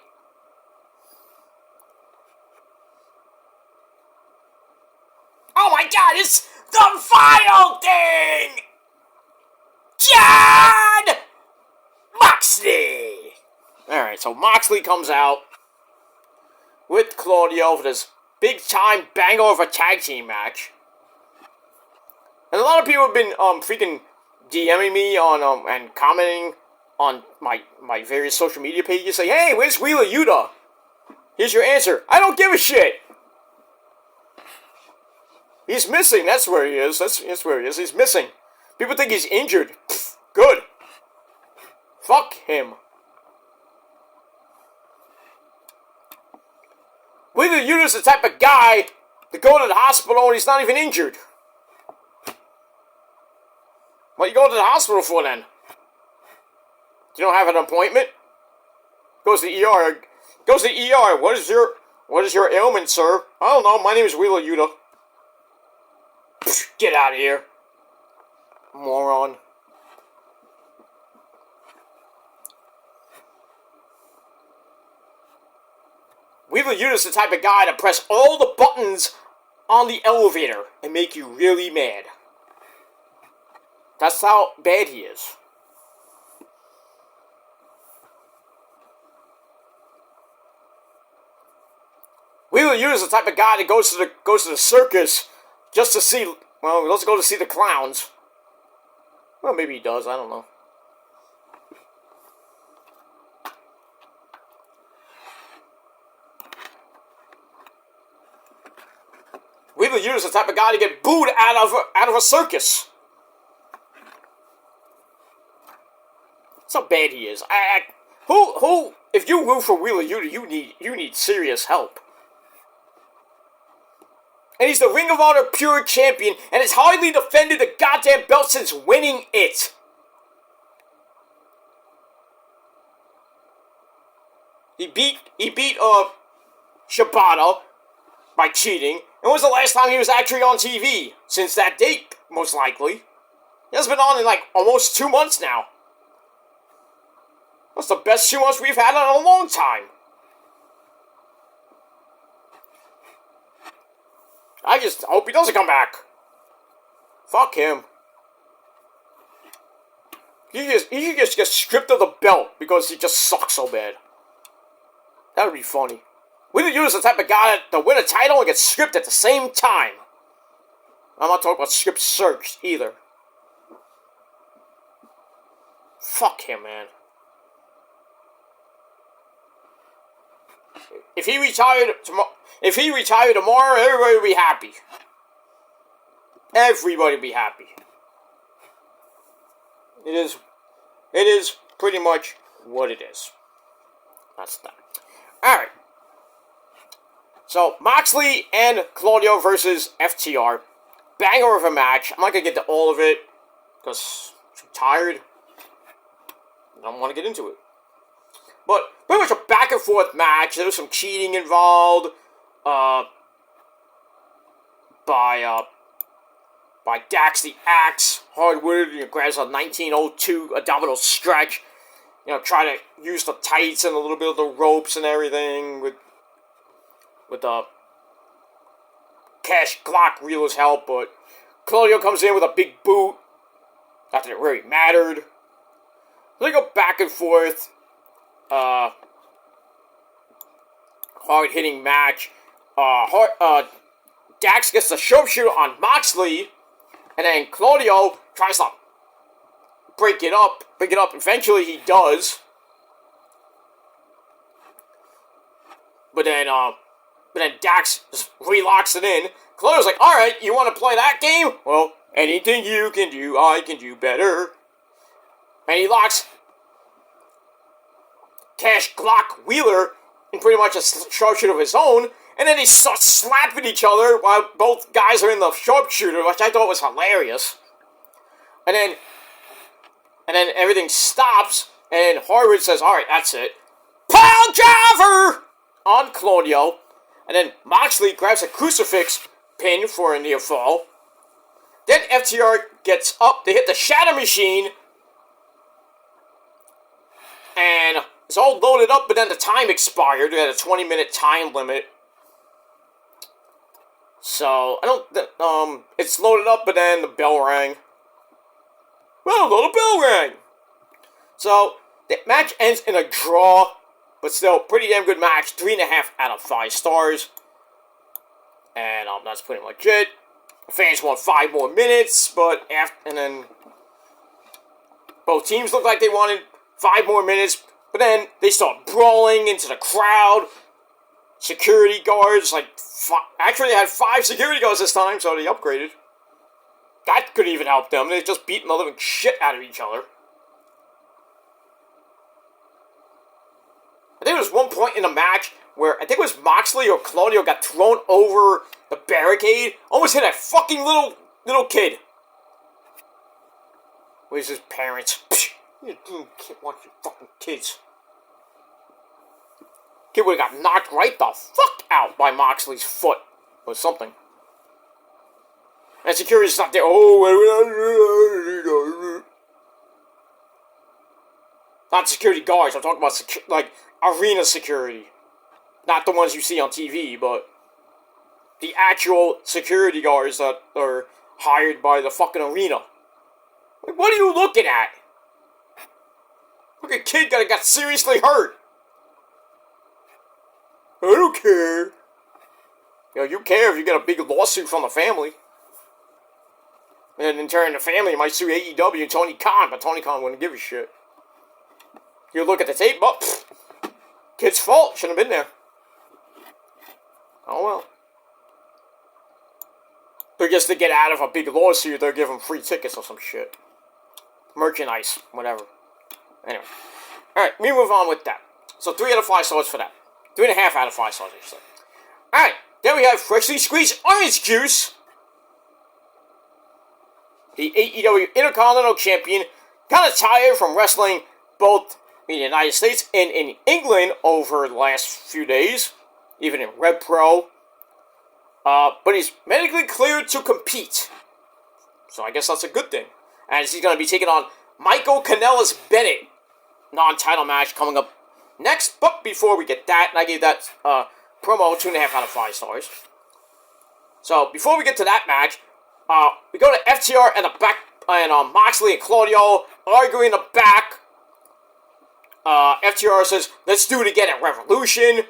Oh my god, it's the Vile Thing! John Moxley! Alright, so Moxley comes out with Claudio for this big-time banger of a tag team match. And a lot of people have been freaking DMing me on and commenting on my various social media pages, say, hey, where's Wheeler Yuta? Here's your answer. I don't give a shit. He's missing. That's where he is. That's where he is. He's missing. People think he's injured. Pfft, good. Fuck him. Wheeler Yuta's the type of guy to go to the hospital and he's not even injured. What are you going to the hospital for then? You don't have an appointment? Goes to the ER. Goes to the ER. What is your ailment, sir? I don't know. My name is Wheeler Yuta. Pfft, get out of here. Moron. Wheeler Yuta's the type of guy to press all the buttons on the elevator and make you really mad. That's how bad he is. Wheeler Yuta's the type of guy that goes to the circus just to see. Well, he doesn't go to see the clowns. Well, maybe he does. I don't know. Wheeler Yuta's the type of guy to get booed out of a circus. That's how bad he is. Who? If you root for Wheeler Yuta, you need serious help. And he's the Ring of Honor Pure Champion, and has hardly defended the goddamn belt since winning it. He beat Shibata by cheating. And when was the last time he was actually on TV? Since that date, most likely. He has been on in like almost 2 months now. That's the best 2 months we've had in a long time. I just hope he doesn't come back. Fuck him. He just gets stripped of the belt because he just sucks so bad. That would be funny. Wheeler Yuta's the type of guy to win a title and get stripped at the same time. I'm not talking about stripped search either. Fuck him, man. If he retired tomorrow, everybody would be happy. Everybody would be happy. It is pretty much what it is. That's that. Alright. So, Moxley and Claudio versus FTR. Banger of a match. I'm not going to get to all of it, because I'm tired. I don't want to get into it. But, pretty much a back and forth match. There was some cheating involved. By Dax the Axe. Hardwood grabs a 1902 abdominal stretch. Try to use the tights and a little bit of the ropes and everything with Cash Glock Wheeler's help, but Claudio comes in with a big boot. Not that it really mattered. They go back and forth. Hard-hitting match. Dax gets the sharpshooter on Moxley, and then Claudio tries to break it up. Eventually he does. But then Dax just relocks it in. Claudio's like, alright, you want to play that game? Well, anything you can do, I can do better. And he locks Cash Glock Wheeler in pretty much a sharpshooter of his own. And then they start slapping each other while both guys are in the sharpshooter, which I thought was hilarious. And then everything stops, and Harwood says, alright, that's it. Pile driver! On Claudio. And then Moxley grabs a crucifix pin for a near fall. Then FTR gets up, they hit the Shatter Machine. And it's all loaded up, but then the time expired. We had a 20-minute time limit. So, it's loaded up, but then the bell rang. Well, the bell rang! So, the match ends in a draw, but still, pretty damn good match. 3.5 out of 5 stars. And, that's pretty much it. The fans want 5 more minutes, and then both teams looked like they wanted 5 more minutes, but then they start brawling into the crowd. Security guards, actually they had 5 security guards this time, so they upgraded. That could even help them. They just beating the living shit out of each other. I think there was one point in the match where I think it was Moxley or Claudio got thrown over the barricade, almost hit a fucking little kid. Where's his parents? You can't watch your fucking kids. Kid would have got knocked right the fuck out by Moxley's foot or something. And security's not there. Not security guards. I'm talking about arena security. Not the ones you see on TV, but the actual security guards that are hired by the fucking arena. What are you looking at? Look, a kid got seriously hurt. I don't care. You care if you get a big lawsuit from the family. And in turn, the family might sue AEW and Tony Khan, but Tony Khan wouldn't give a shit. You look at the tape, kid's fault, shouldn't have been there. Oh well. But just to get out of a big lawsuit, they'll give him free tickets or some shit. Merchandise, whatever. Anyway. Alright, we move on with that. So 3 out of 5 stars for that. 3.5 out of 5 stars, I should say. Alright, then we have freshly squeezed orange juice. The AEW Intercontinental Champion. Kind of tired from wrestling both in the United States and in England over the last few days. Even in Red Pro. But he's medically cleared to compete. So I guess that's a good thing. And he's going to be taking on Michael Kanellis Bennett. Non-title match coming up next. But before we get that, and I gave that promo 2.5 out of 5 stars. So before we get to that match, we go to FTR and the back, and Moxley and Claudio arguing in the back. FTR says, let's do it again at Revolution.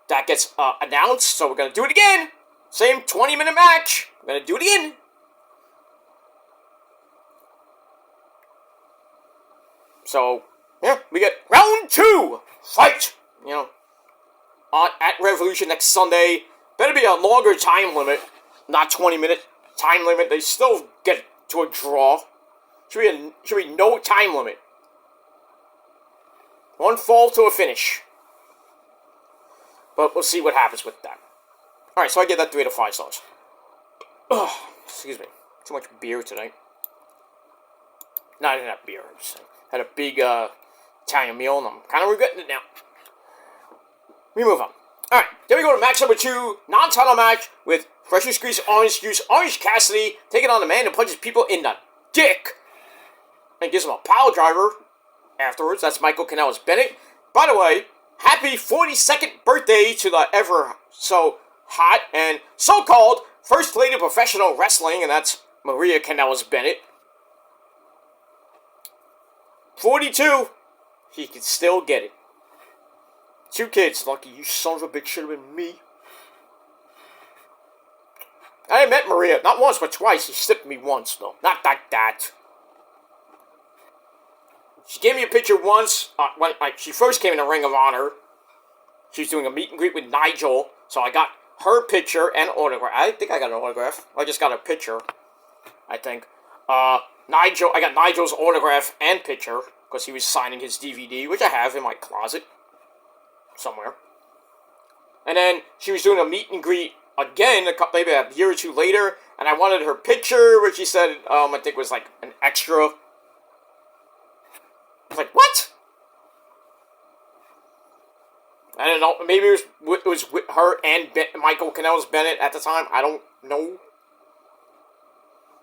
That gets announced, so we're going to do it again. Same 20-minute match. We're going to do it again. So, yeah, we get round 2. Fight! At Revolution next Sunday. Better be a longer time limit. Not 20-minute time limit. They still get to a draw. Should be no time limit. One fall to a finish. But we'll see what happens with that. Alright, so I give that 3 to 5 stars. Ugh, excuse me. Too much beer tonight. No, I didn't have beer. I just had a big Italian meal, and I'm kind of regretting it now. We move on. Alright, then we go to match number 2. Non-title match with Freshly Squeezed Orange Juice. Orange Cassidy taking on the man who punches people in the dick. And gives him a pile driver afterwards. That's Michael Kanellis Bennett. By the way, happy 42nd birthday to the ever so hot and so-called First Lady of Professional Wrestling, and that's Maria Kanellis Bennett. 42. He can still get it. 2 kids. Lucky you sons of a bitch should have been me. I met Maria. Not once, but twice. She slipped me once, though. Not like that. She gave me a picture once when she first came in the Ring of Honor. She was doing a meet and greet with Nigel, so I got her picture and autograph. I think I got an autograph. I just got a picture, I think. I got Nigel's autograph and picture, because he was signing his DVD, which I have in my closet somewhere. And then she was doing a meet and greet again, maybe a year or 2 later, and I wanted her picture, where she said, I think it was like an extra. I was like, what? I don't know. Maybe it was with her and Michael Kanellis Bennett at the time. I don't know.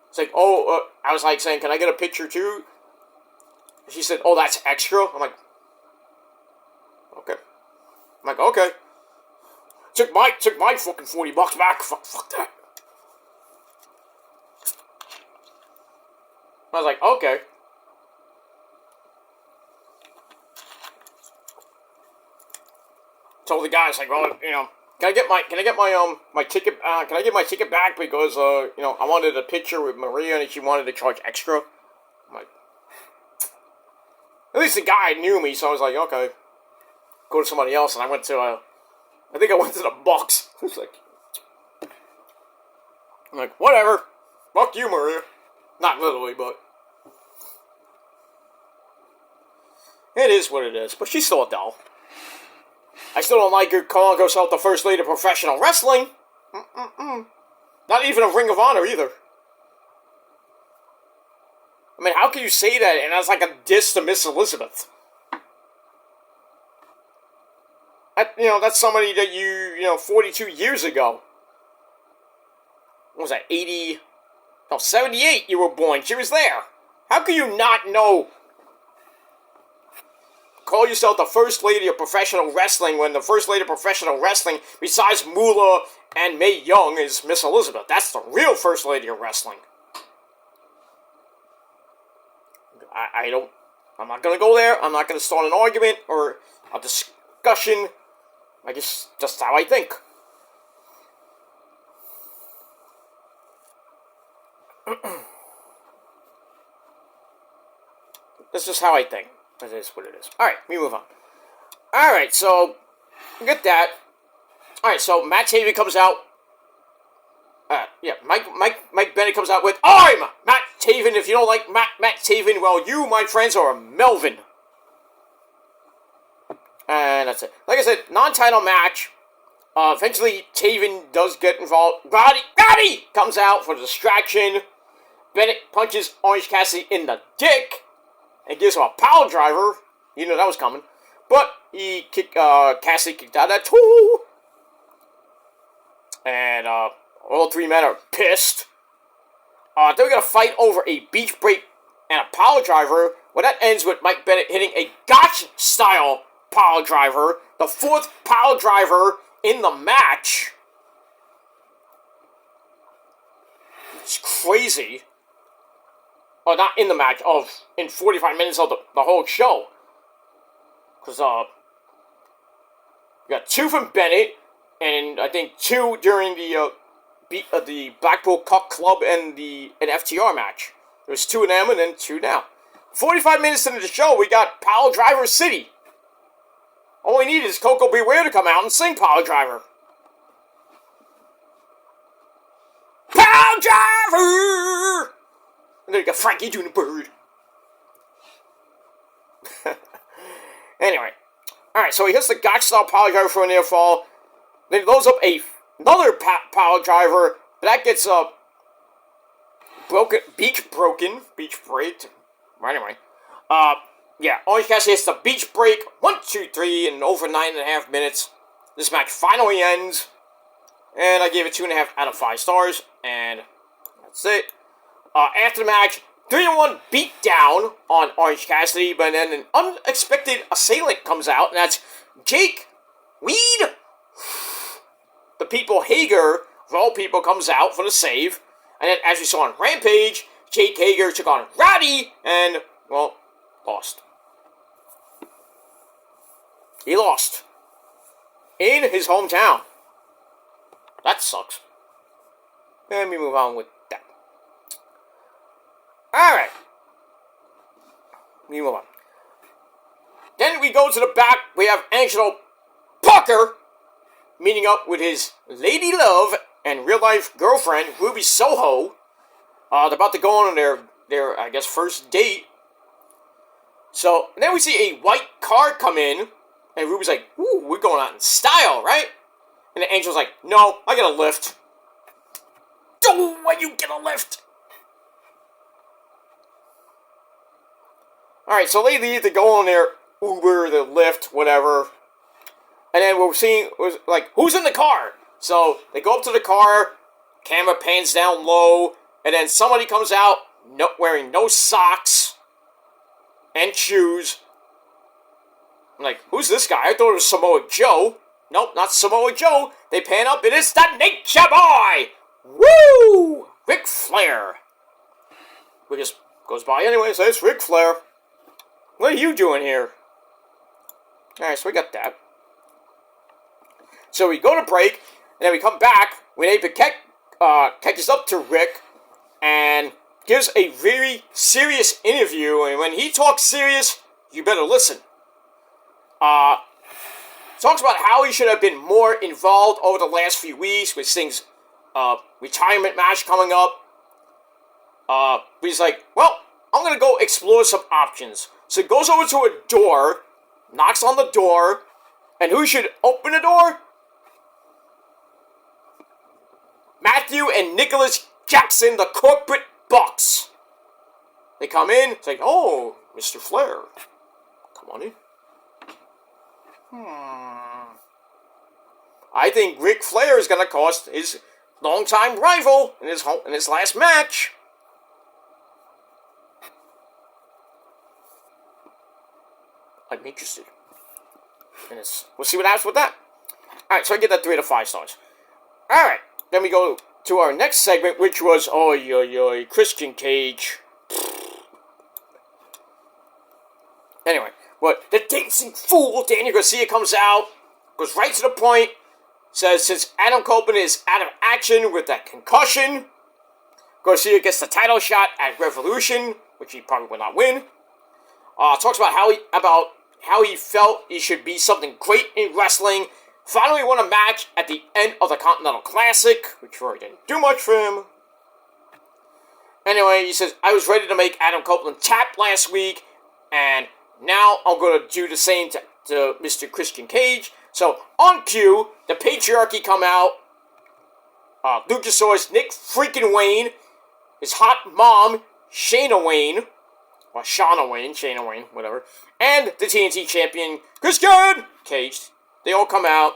It's like, I was like saying, can I get a picture too? She said, oh, that's extra. I'm like, okay. I'm like, okay. Took my fucking $40 back. Fuck that. I was like, okay. Told the guy, it's like, well, can I get my ticket? Can I get my ticket back because I wanted a picture with Maria and she wanted to charge extra. I'm like, at least the guy knew me, so I was like, okay, go to somebody else. And I went to I think I went to the Bucks. It's like, I'm like, whatever, fuck you, Maria. Not literally, but it is what it is. But she's still a doll. I still don't like her calling herself the First Lady of Professional Wrestling. Not even a Ring of Honor either. I mean, how can you say that and that's like a diss to Miss Elizabeth? That's somebody that 42 years ago. What was that, 78 you were born. She was there. How can you not know? Call yourself the First Lady of Professional Wrestling when the First Lady of Professional Wrestling, besides Moolah and Mae Young, is Miss Elizabeth. That's the real First Lady of Wrestling. I'm not going to go there. I'm not going to start an argument or a discussion. I guess just how I think. That's just how I think. That is what it is. Alright, we move on. Alright, so, get that. Alright, so Matt Taven comes out. Mike Bennett comes out with, I'm Matt Taven. If you don't like Matt Taven, well, you, my friends, are Melvin. And that's it. Like I said, non-title match. Eventually, Taven does get involved. Roddy comes out for the distraction. Bennett punches Orange Cassidy in the dick. And gives him a power driver. You know that was coming. But Cassidy kicked out that too. And all 3 men are pissed. Then we're going to fight over a beach break and a power driver. Well, that ends with Mike Bennett hitting a Gotch-style power driver. The 4th power driver in the match. It's crazy. Oh, not in the match, in 45 minutes of the whole show. Because, you got 2 from Bennett, and I think 2 during the Blackpool Cup Club and an FTR match. There's 2 of them, and then 2 now. 45 minutes into the show, we got Power Driver City. All we need is Coco Beware to come out and sing Power Driver. Power Driver! And then you got Frankie doing the bird. Anyway. Alright, so he hits the Gotch-style pile driver for a near fall. Then he loads up another pile driver, but that gets beach braked. Anyway. Yeah, Orange Cassidy hits the beach break, 1, 2, 3, in over 9.5 minutes. This match finally ends, and I gave it 2.5 out of 5 stars, and that's it. After the match, 3-1 beat down on Orange Cassidy, but then an unexpected assailant comes out, and that's Jake Weed. The people Hager, of all people, comes out for the save, and then as we saw on Rampage, Jake Hager took on Roddy, and, well, lost. He lost. In his hometown. That sucks. Let me move on with that. Alright. Let me move on. Then we go to the back. We have Angelo Parker meeting up with his lady love and real-life girlfriend, Ruby Soho. They're about to go on their I guess, first date. So, and then we see a white car come in, and Ruby's like, ooh, we're going out in style, right? And the Angel's like, no, I get a lift. Oh, why you get a lift? Alright, so they leave to go on their Uber, the Lyft, whatever. And then we're seeing, like, who's in the car? So, they go up to the car, camera pans down low, and then somebody comes out wearing no socks and shoes. I'm like, who's this guy? I thought it was Samoa Joe. Nope, not Samoa Joe. They pan up, and it's the Nature Boy! Woo! Ric Flair. We just goes by anyway, so it's Ric Flair. What are you doing here? Alright, so we got that. So we go to break, and then we come back when Abe catches up to Rick and gives a very serious interview, and when he talks serious, you better listen. Talks about how he should have been more involved over the last few weeks with Sting's retirement match coming up. But he's like, well, I'm going to go explore some options. So he goes over to a door, knocks on the door, and who should open the door? Matthew and Nicholas Jackson, the corporate bucks. They come in, it's like, oh, Mr. Flair, come on in. I think Ric Flair is going to cost his longtime rival in his last match. I'm interested. And we'll see what happens with that. Alright, so I get that 3 out of 5 stars. Alright, then we go to our next segment, which was, Christian Cage. Anyway, but the dancing fool, Daniel Garcia, comes out, goes right to the point, says since Adam Copeland is out of action with that concussion, Garcia gets the title shot at Revolution, which he probably will not win. Talks about how he felt he should be something great in wrestling. Finally won a match at the end of the Continental Classic, which really didn't do much for him. Anyway, he says, I was ready to make Adam Copeland tap last week, and now I'm going to do the same to Mr. Christian Cage. So, on cue, the Patriarchy come out. Luchasaurus, Nick freaking Wayne, his hot mom, Shayna Wayne, or Shauna Wayne, Shayna Wayne, whatever, and the TNT champion, Christian Cage. They all come out.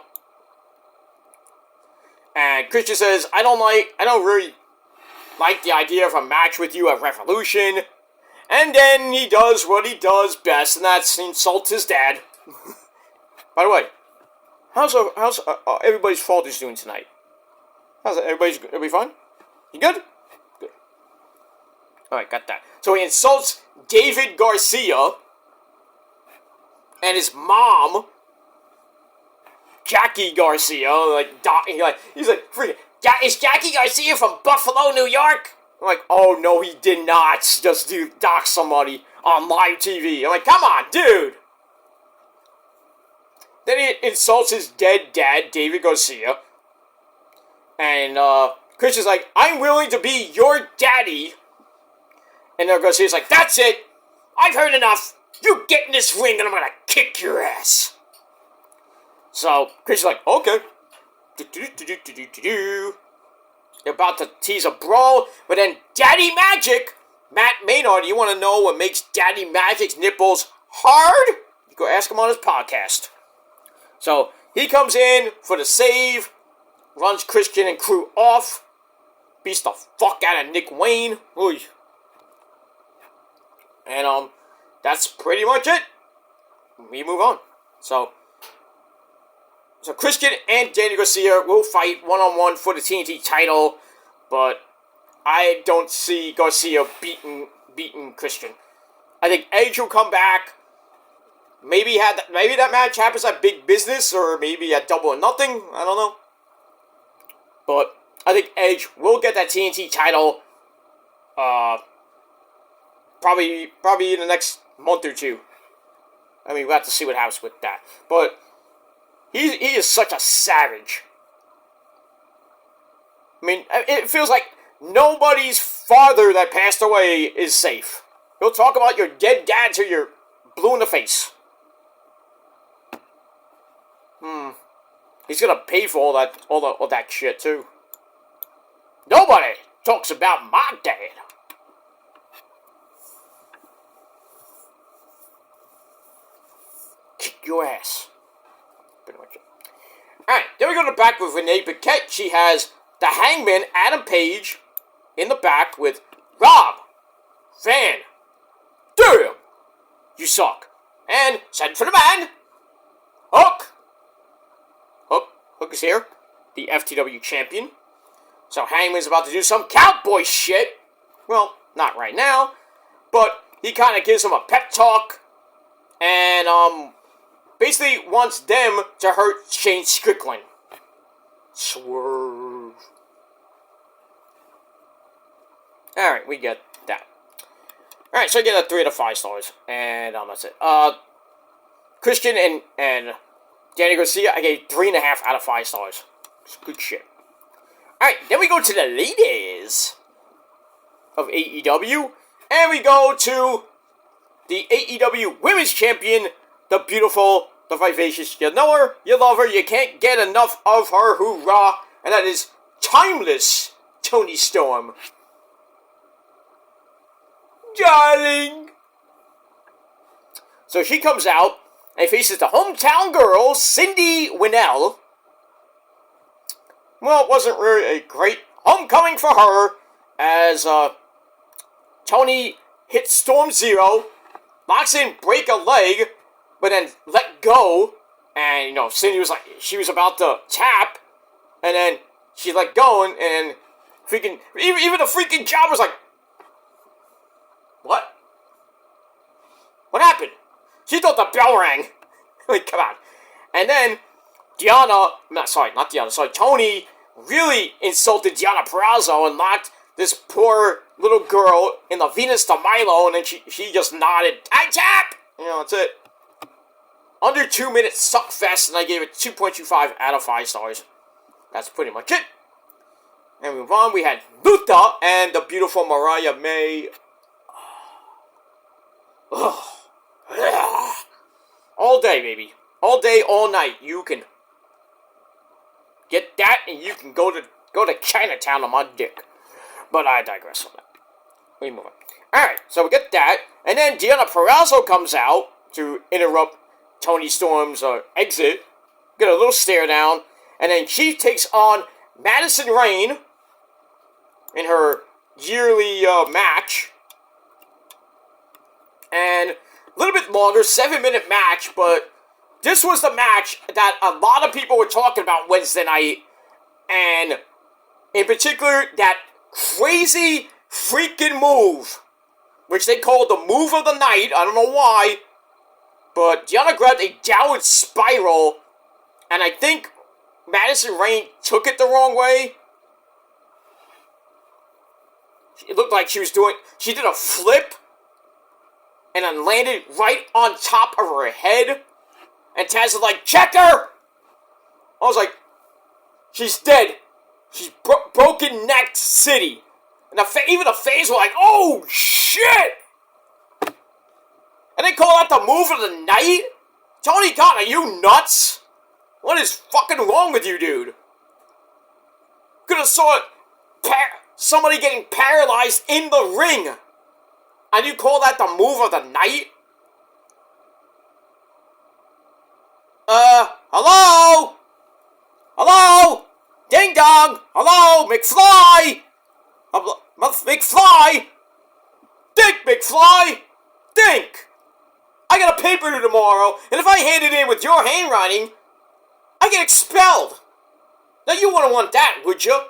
And Christian says, I don't really like the idea of a match with you at Revolution. And then he does what he does best, and that's insult his dad. By the way, how's everybody's fathers doing tonight? How's it? Everybody fine? You good? Good. Alright, got that. So he insults David Garcia and his mom, Jackie Garcia. He's like, freaking, is Jackie Garcia from Buffalo, New York? I'm like, oh no, he did not just dox somebody on live TV. I'm like, come on, dude. Then he insults his dead dad, David Garcia. And Christian's like, I'm willing to be your daddy. And Garcia's like, that's it. I've heard enough. You get in this ring and I'm gonna kick your ass. So Christian's like, okay. They're about to tease a brawl, but then Daddy Magic, Matt Maynard, you want to know what makes Daddy Magic's nipples hard? You go ask him on his podcast. So he comes in for the save, runs Christian and crew off, beats the fuck out of Nick Wayne. Oy. And that's pretty much it. We move on. So Christian and Danny Garcia will fight one-on-one for the TNT title, but I don't see Garcia beating Christian. I think Edge will come back. Maybe that match happens at Big Business, or maybe at Double or Nothing. I don't know. But I think Edge will get that TNT title. Probably in the next month or two. I mean, we'll have to see what happens with that. But he is such a savage. I mean, it feels like nobody's father that passed away is safe. He'll talk about your dead dad till you're blue in the face. He's gonna pay for all that shit too. Nobody talks about my dad. Kick your ass. Pretty much it. Alright, then we go to the back with Renee Paquette. She has the Hangman, Adam Page, in the back with Rob Van Dam. You suck. And send for the man, Hook. Hook is here, the FTW champion. So Hangman's about to do some cowboy shit. Well, not right now, but he kind of gives him a pep talk, and basically wants them to hurt Shane Strickland. Swerve. Alright, we get that. Alright, so I get a 3 out of 5 stars. And that's it. Christian and Danny Garcia, I gave 3.5 out of 5 stars. It's good shit. Alright, then we go to the ladies of AEW. And we go to the AEW Women's Champion, the beautiful, the vivacious. You know her, you love her, you can't get enough of her, hoorah. And that is timeless Toni Storm. Darling. So she comes out and faces the hometown girl, Cindy Winnell. Well, it wasn't really a great homecoming for her, as Toni hits Storm Zero, locks in, break a leg, but then let go, and, Cindy was like, she was about to tap, and then she let go, and freaking, even the freaking job was like, what? What happened? She thought the bell rang. Like, come on. And then, Toni really insulted Deonna Purrazzo and locked this poor little girl in the Venus de Milo, and then she just nodded, I tap! That's it. Under 2 minutes suck fest, and I gave it 2.25 out of 5 stars. That's pretty much it. And we move on, we had Luther and the beautiful Mariah May. All day, baby. All day, all night. You can get that, and you can go to Chinatown on my dick. But I digress on that. We move on. Alright, so we get that, and then Deonna Purrazzo comes out to interrupt Toni Storm's exit. Get a little stare down, and then she takes on Madison Rayne in her yearly match. And a little bit longer, 7-minute match, but this was the match that a lot of people were talking about Wednesday night, and in particular, that crazy freaking move, which they called the move of the night. I don't know why, but Deonna grabbed a downward spiral, and I think Madison Rayne took it the wrong way. It looked like she did a flip, and then landed right on top of her head. And Taz was like, check her! I was like, she's dead. She's broken neck city. And even the fans were like, oh, shit! And they call that the move of the night? Tony Khan, are you nuts? What is fucking wrong with you, dude? Could have saw somebody getting paralyzed in the ring. And you call that the move of the night? Hello? Hello? Ding dong! Hello? McFly? McFly? Dink, McFly! Dink! I got a paper due tomorrow, and if I hand it in with your handwriting, I get expelled. Now you wouldn't want that, would you?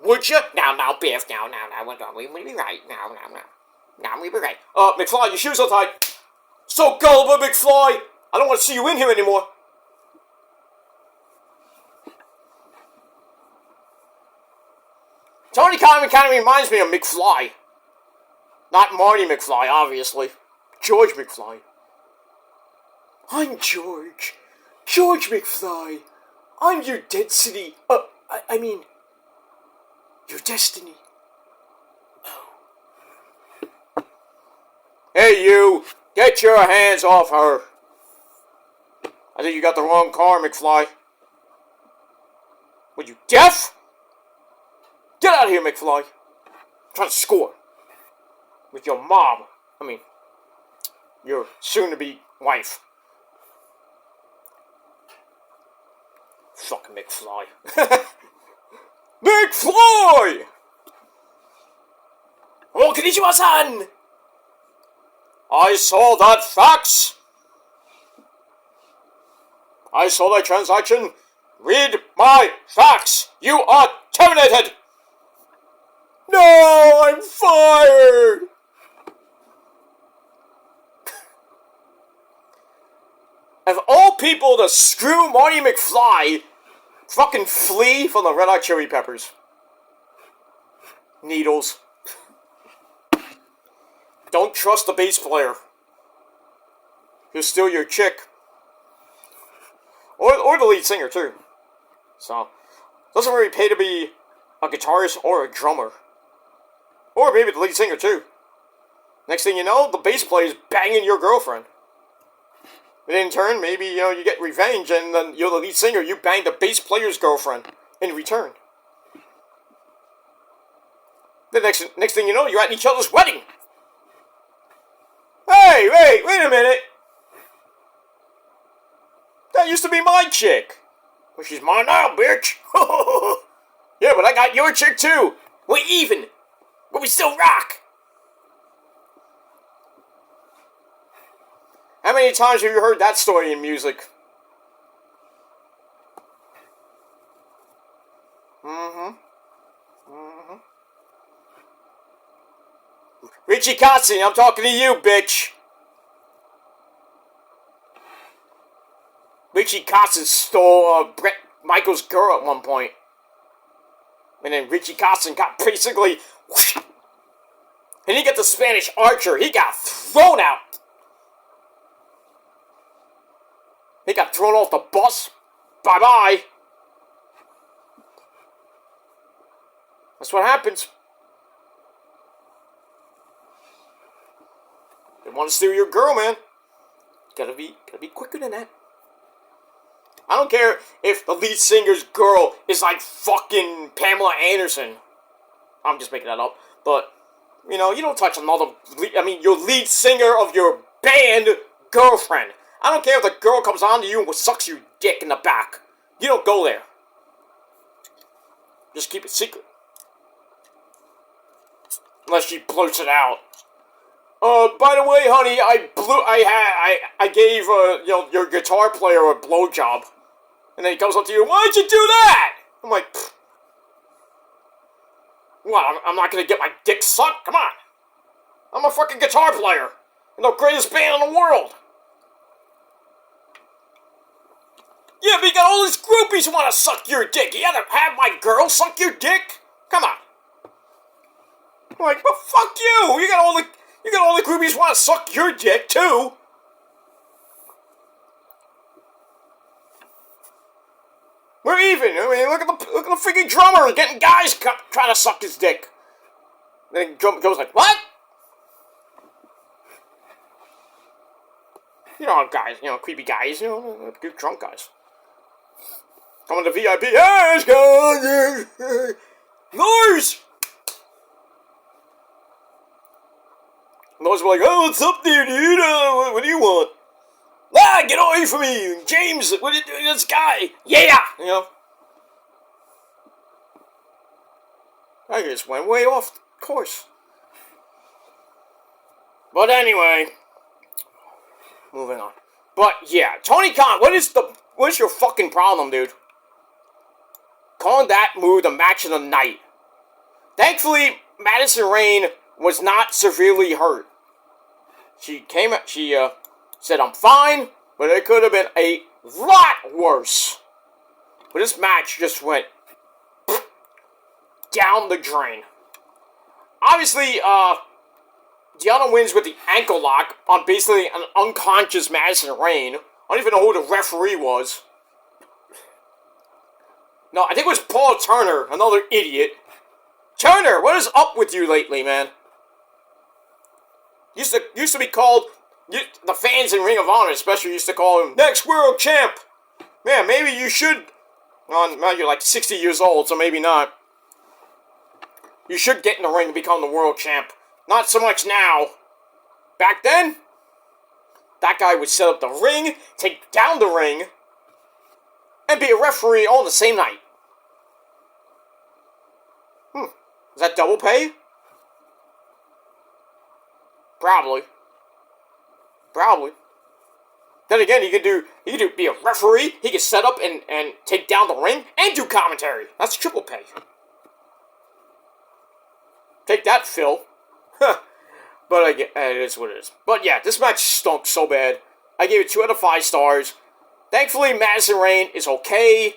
Would you? Now, Biff, now, we be right, now, we be right. McFly, your shoes are tight. So gullible, McFly! I don't want to see you in here anymore. Tony Khan kind of reminds me of McFly. Not Marty McFly, obviously. George McFly. I'm George. George McFly. I'm your destiny. I mean, your destiny. Oh. Hey, you. Get your hands off her. I think you got the wrong car, McFly. Were you deaf? Get out of here, McFly. I'm trying to score. With your mom. I mean, your soon-to-be wife. Fucking McFly. McFly! Oh, konnichiwa-san! I saw that fax! I saw that transaction. Read my fax! You are terminated! No, I'm fired! Of all people to screw Marty McFly, fucking Flea from the Red Hot Chili Peppers. Needles. Don't trust the bass player. He'll steal your chick. Or the lead singer, too. So, doesn't really pay to be a guitarist or a drummer. Or maybe the lead singer, too. Next thing you know, the bass player is banging your girlfriend. And in turn, maybe, you get revenge and then you're the lead singer, you bang the bass player's girlfriend in return. The next thing you know, you're at each other's wedding. Hey, wait a minute. That used to be my chick. Well, she's mine now, bitch. Yeah, but I got your chick too. We're even. But we still rock. How many times have you heard that story in music? Richie Kotzen, I'm talking to you, bitch. Richie Kotzen stole Bret Michaels' girl at one point. And then Richie Kotzen got basically... Whoosh, and he got the Spanish Archer. He got thrown out. He got thrown off the bus. Bye-bye. That's what happens. They want to steal your girl, man. Gotta be quicker than that. I don't care if the lead singer's girl is like fucking Pamela Anderson. I'm just making that up. But, you don't touch another... your lead singer of your band girlfriend. I don't care if the girl comes on to you and sucks your dick in the back. You don't go there. Just keep it secret. Unless she blurts it out. By the way, honey, I gave, your guitar player a blowjob. And then he comes up to you, why'd you do that? I'm like, pfft. What, I'm not gonna get my dick sucked? Come on. I'm a fucking guitar player. In the greatest band in the world. Yeah, but you got all these groupies who want to suck your dick. You gotta have my girl suck your dick? Come on. I'm like, well, fuck you. You got all the groupies who want to suck your dick, too. We're even. I mean, look at the freaking drummer getting guys trying to suck his dick. Then the drummer goes like, what? You know, guys, creepy guys, drunk guys. Coming to VIP. Yes, guys! Lars! Lars will be like, oh, what's up there, dude? What do you want? Ah, get away from me! James, what are you doing to this guy? Yeah! I just went way off course. But anyway, moving on. But yeah, Tony Khan, what is your fucking problem, dude? Calling that move the match of the night. Thankfully, Madison Rayne was not severely hurt. She said, I'm fine, but it could have been a lot worse. But this match just went down the drain. Obviously, Deanna wins with the ankle lock on basically an unconscious Madison Rayne. I don't even know who the referee was. No, I think it was Paul Turner, another idiot. Turner, what is up with you lately, man? Used to be called, the fans in Ring of Honor especially used to call him next world champ. Man, maybe you should, well, you're like 60 years old, so maybe not. You should get in the ring and become the world champ. Not so much now. Back then, that guy would set up the ring, take down the ring, and be a referee all in the same night. Is that double pay? Probably. Then again, he could be a referee, he could set up and take down the ring, and do commentary. That's triple pay. Take that, Phil. But it is what it is. But yeah, this match stunk so bad. I gave it 2 out of 5 stars. Thankfully, Madison Rayne is okay.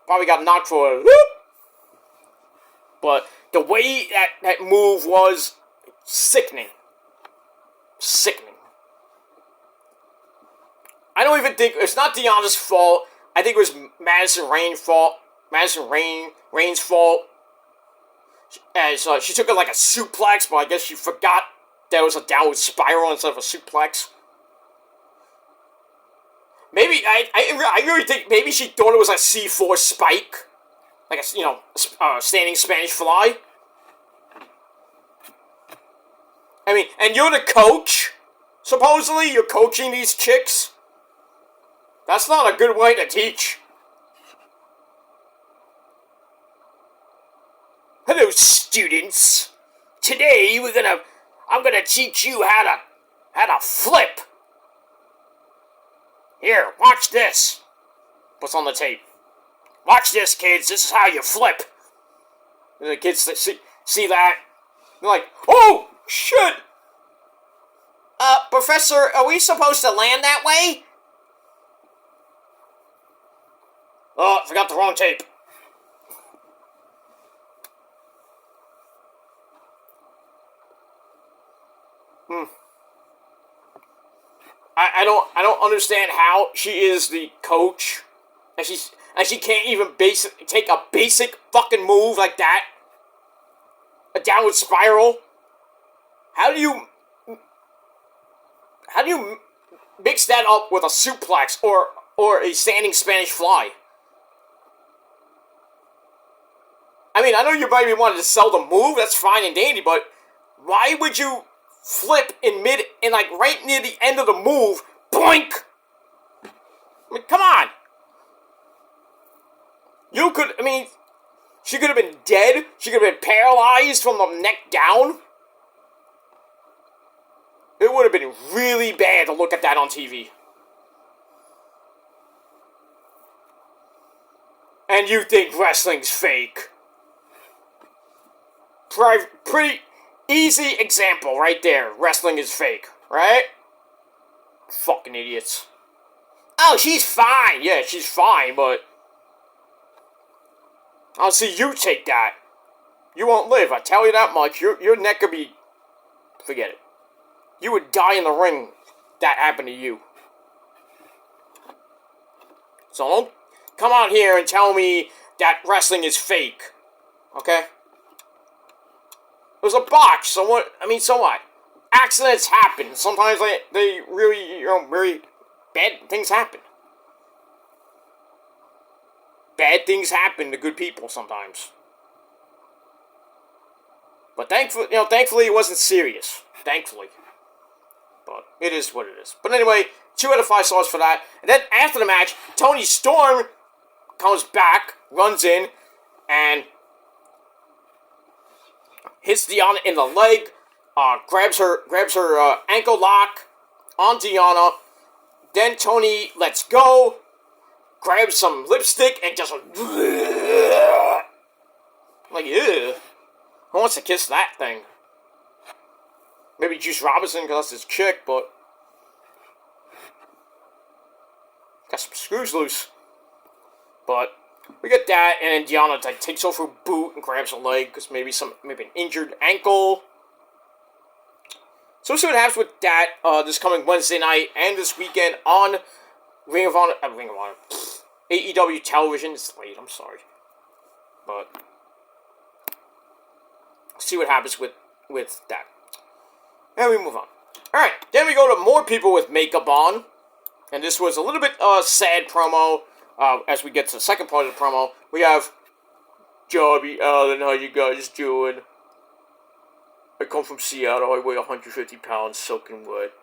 Probably got knocked for a loop. But the way that move was sickening. I don't even think, it's not Deanna's fault. I think it was Madison Rayne's fault. As she took it like a suplex, but I guess she forgot that it was a downward spiral instead of a suplex. Maybe, I really think maybe she thought it was a C4 spike. Like a standing Spanish fly. I mean, and you're the coach? Supposedly, you're coaching these chicks? That's not a good way to teach. Hello, students. Today I'm gonna teach you how to flip. Here, watch this. What's on the tape? Watch this, kids. This is how you flip. And the kids see that. They're like, oh, shit. Professor, are we supposed to land that way? Oh, I forgot the wrong tape. I don't understand how she is the coach, and she can't even take a basic fucking move like that. A downward spiral. How do you mix that up with a suplex or a standing Spanish fly? I mean, I know you might be wanting to sell the move, that's fine and dandy, but why would you flip like right near the end of the move, boink? I mean, come on. She could have been dead, she could have been paralyzed from the neck down. It would have been really bad to look at that on TV. And you think wrestling's fake. Pretty easy example right there. Wrestling is fake, right? Fucking idiots. Oh, she's fine. Yeah, she's fine, but I'll see you take that. You won't live, I tell you that much. Your neck could be... Forget it. You would die in the ring if that happened to you. So don't come out here and tell me that wrestling is fake. Okay? It was a botch, so what? So what? accidents happen. Sometimes they really, very bad things happen. Bad things happen to good people sometimes. But thankfully it wasn't serious. Thankfully. But it is what it is. But anyway, 2 out of 5 stars for that. And then after the match, Toni Storm comes back, runs in, and hits Deonna in the leg, grabs her ankle lock on Deonna. Then Toni lets go, grabs some lipstick, and just like, ew. Who wants to kiss that thing? Maybe Juice Robinson, because that's his chick, but got some screws loose. But we get that, and then Deonna takes off her boot and grabs her leg, because maybe an injured ankle. So we'll see what happens with that this coming Wednesday night and this weekend on Ring of Honor, AEW television. It's late, I'm sorry. But see what happens with that. And we move on. Alright, then we go to more people with makeup on. And this was a little bit sad promo. As we get to the second part of the promo, we have Darby Allin, how you guys doing? I come from Seattle, I weigh 150 pounds, soaking wet.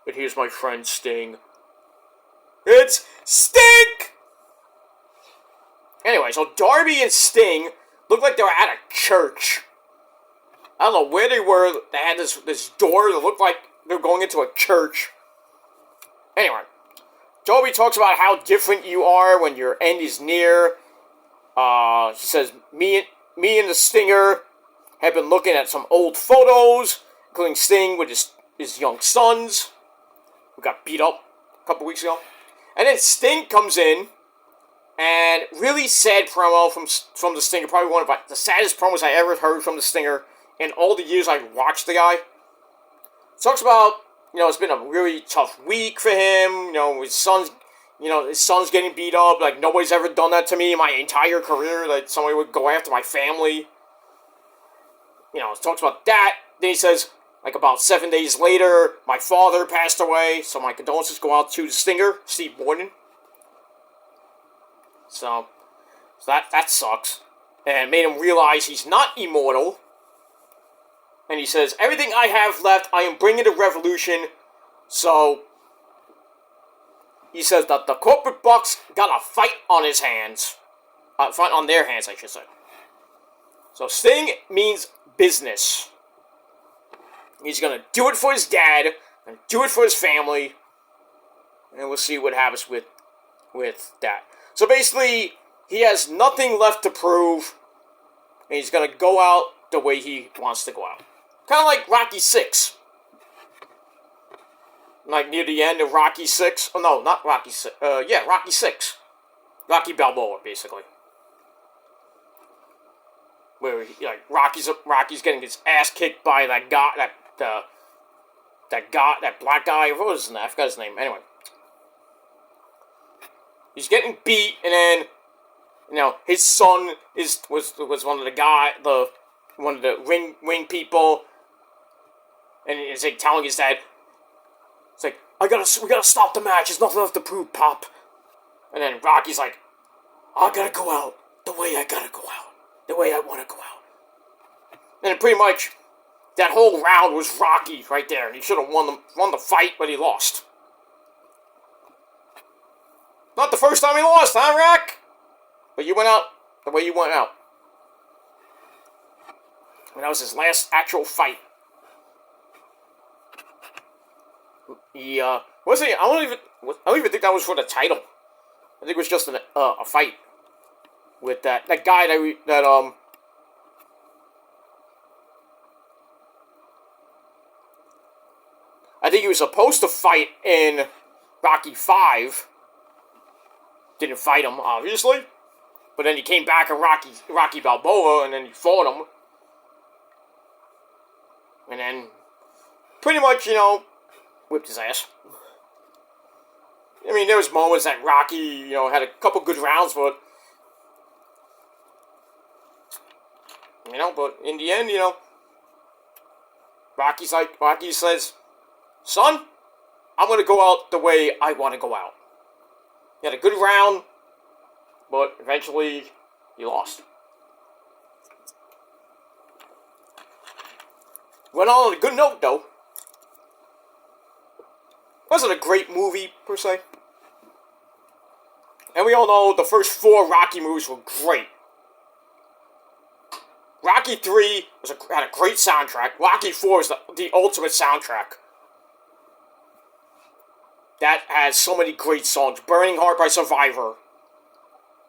And here's my friend Sting. It's Sting! Anyway, so Darby and Sting look like they were at a church. I don't know where they were. They had this door that looked like they were going into a church. Anyway, Darby talks about how different you are when your end is near. She says, me and the Stinger have been looking at some old photos, including Sting with his young sons, who got beat up a couple weeks ago. And then Sting comes in, and really sad promo from the Stinger. Probably one of the saddest promos I ever heard from the Stinger in all the years I've watched the guy. Talks about, it's been a really tough week for him. His son's getting beat up. Like, nobody's ever done that to me in my entire career. Like, somebody would go after my family. Talks about that. Then he says, like, about 7 days later, my father passed away. So my condolences go out to the Stinger, Steve Borden. So that sucks. And made him realize he's not immortal. And he says, everything I have left, I am bringing to Revolution. So, he says that the corporate bucks got a fight on his hands. Fight on their hands, I should say. So, Sting means business. He's going to do it for his dad, and do it for his family. And we'll see what happens with that. So, basically, he has nothing left to prove. And he's going to go out the way he wants to go out. Kind of like Rocky 6. Like near the end of Rocky 6. Oh, no, not Rocky 6. Rocky 6. Rocky Balboa, basically. Where, Rocky's getting his ass kicked by that guy, that black guy. What was his name? I forgot his name. Anyway. He's getting beat, and then, his son was one of the ring people. And it's like telling his dad, it's like, we gotta stop the match, there's nothing left to prove, Pop. And then Rocky's like, I gotta go out the way I gotta go out. The way I wanna go out. And pretty much, that whole round was Rocky right there. He should have won the fight, but he lost. Not the first time he lost, huh, Rock? But you went out the way you went out. And that was his last actual fight. He, was he? I don't even think that was for the title. I think it was just a fight with that guy I think he was supposed to fight in Rocky 5. Didn't fight him, obviously. But then he came back in Rocky Balboa, and then he fought him. And then, pretty much, whipped his ass. I mean, there was moments that Rocky, had a couple good rounds, but, but in the end, Rocky says, son, I'm going to go out the way I want to go out. He had a good round, but eventually he lost. Went on a good note, though. Wasn't a great movie, per se. And we all know the first 4 Rocky movies were great. Rocky 3 had a great soundtrack. Rocky 4 is the ultimate soundtrack. That has so many great songs. Burning Heart by Survivor.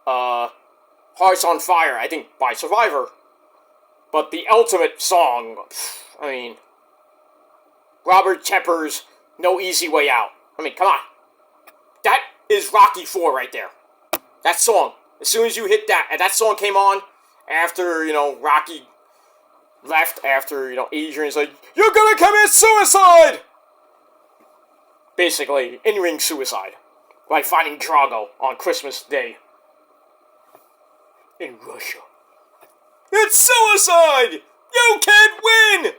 Hearts on Fire, I think, by Survivor. But the ultimate song, I mean, Robert Tepper's No Easy Way Out. I mean, come on. That is Rocky 4 right there. That song. As soon as you hit that, and that song came on after, Rocky left, after, Adrian's like, you're gonna commit suicide! Basically, in-ring suicide. By fighting Drago on Christmas Day. In Russia. It's suicide! You can't win!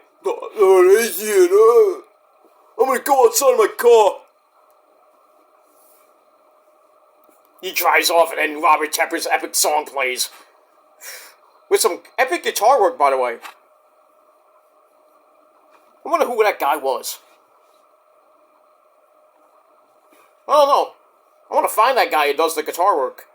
I'm gonna go outside my car. He drives off and then Robert Tepper's epic song plays. With some epic guitar work, by the way. I wonder who that guy was. I don't know. I want to find that guy who does the guitar work.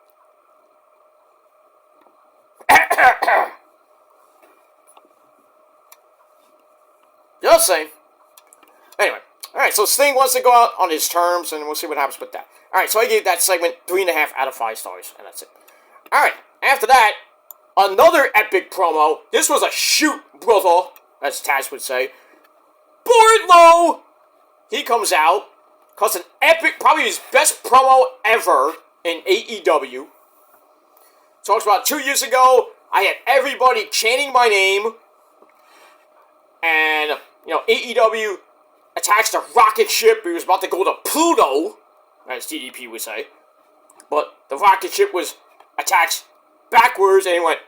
Just saying. Anyway. Alright, so Sting wants to go out on his terms, and we'll see what happens with that. Alright, so I gave that segment 3.5 out of 5 stars, and that's it. Alright, after that, another epic promo. This was a shoot, brother, as Taz would say. Wardlow! He comes out, cuts an epic, probably his best promo ever in AEW. Talks about 2 years ago, I had everybody chanting my name, and, AEW attacks the rocket ship. He was about to go to Pluto, as DDP would say. But the rocket ship was attacked backwards, and he went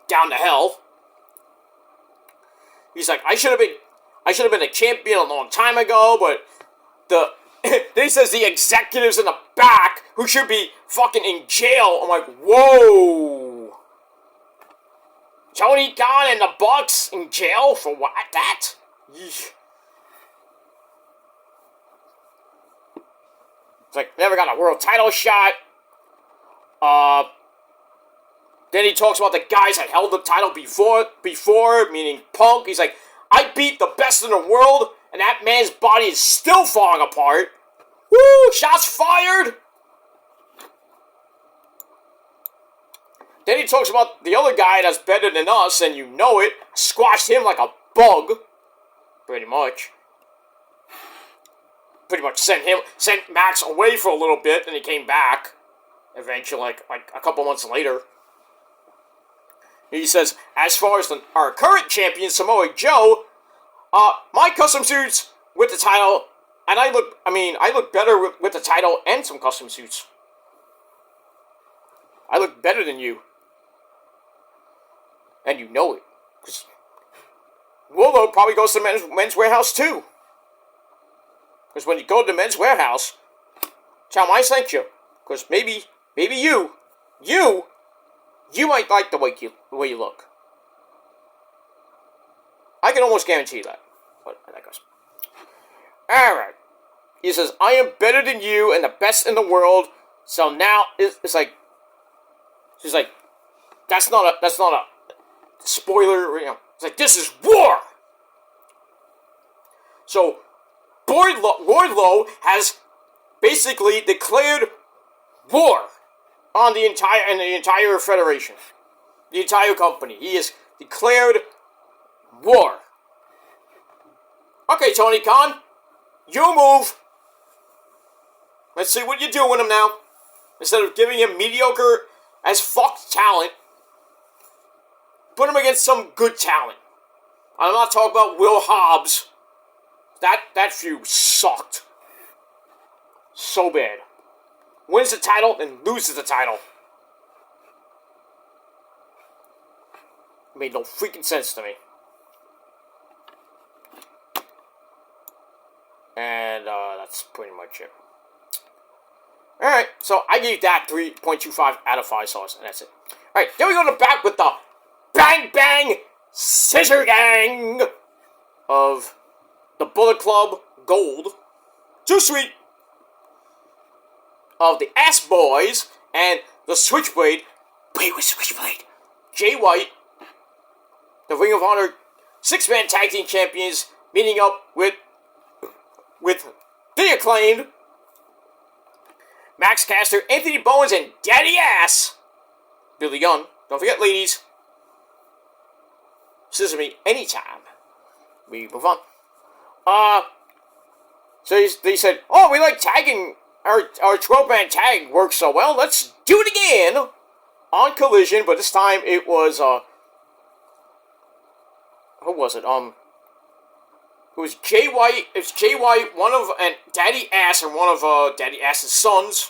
down to hell. He's like, I should have been a champion a long time ago, but then he says the executives in the back who should be fucking in jail. I'm like, whoa. Tony Khan and the Bucks in jail for what? That? Yeesh. It's like, never got a world title shot. Then he talks about the guys that held the title before, meaning Punk. He's like, I beat the best in the world, and that man's body is still falling apart. Woo! Shots fired! Then he talks about the other guy that's better than us, and you know it. Squashed him like a bug. Pretty much. Pretty much sent Max away for a little bit, and he came back. Eventually, like a couple months later. He says, as far as our current champion, Samoa Joe, my custom suits with the title, and I look better with the title and some custom suits. I look better than you. And you know it. Because Willow probably goes to Men's Warehouse too. Because when you go to the Men's Warehouse, tell them I sent you. Because maybe you might like the way you look. I can almost guarantee that. But that goes. Alright. He says, I am better than you and the best in the world. So now it's like, she's like, that's not a spoiler, It's like, this is war. So Wardlow has basically declared war on the entire federation, the entire company. He has declared war. Okay, Tony Khan, you move. Let's see what you do with him now. Instead of giving him mediocre as fuck talent, put him against some good talent. I'm not talking about Will Hobbs. That feud sucked. So bad. Wins the title and loses the title. Made no freaking sense to me. that's pretty much it. Alright, so I gave that 3.25 out of 5 stars, and that's it. Alright, then we go to back with the Bang Bang Scissor Gang of the Bullet Club Gold. Too Sweet of the Ass Boys and the Switchblade. Play with Switchblade. Jay White, the Ring of Honor 6-man tag team champions, meeting up with the Acclaimed, Max Caster, Anthony Bowens, and Daddy Ass, Billy Gunn. Don't forget, ladies, scissor me anytime. We move on. So they said, oh, we like tagging, our 12-man tag works so well, let's do it again on Collision, but this time it was, who was it? It was Jay White, and Daddy Ass, and one of, Daddy Ass's sons,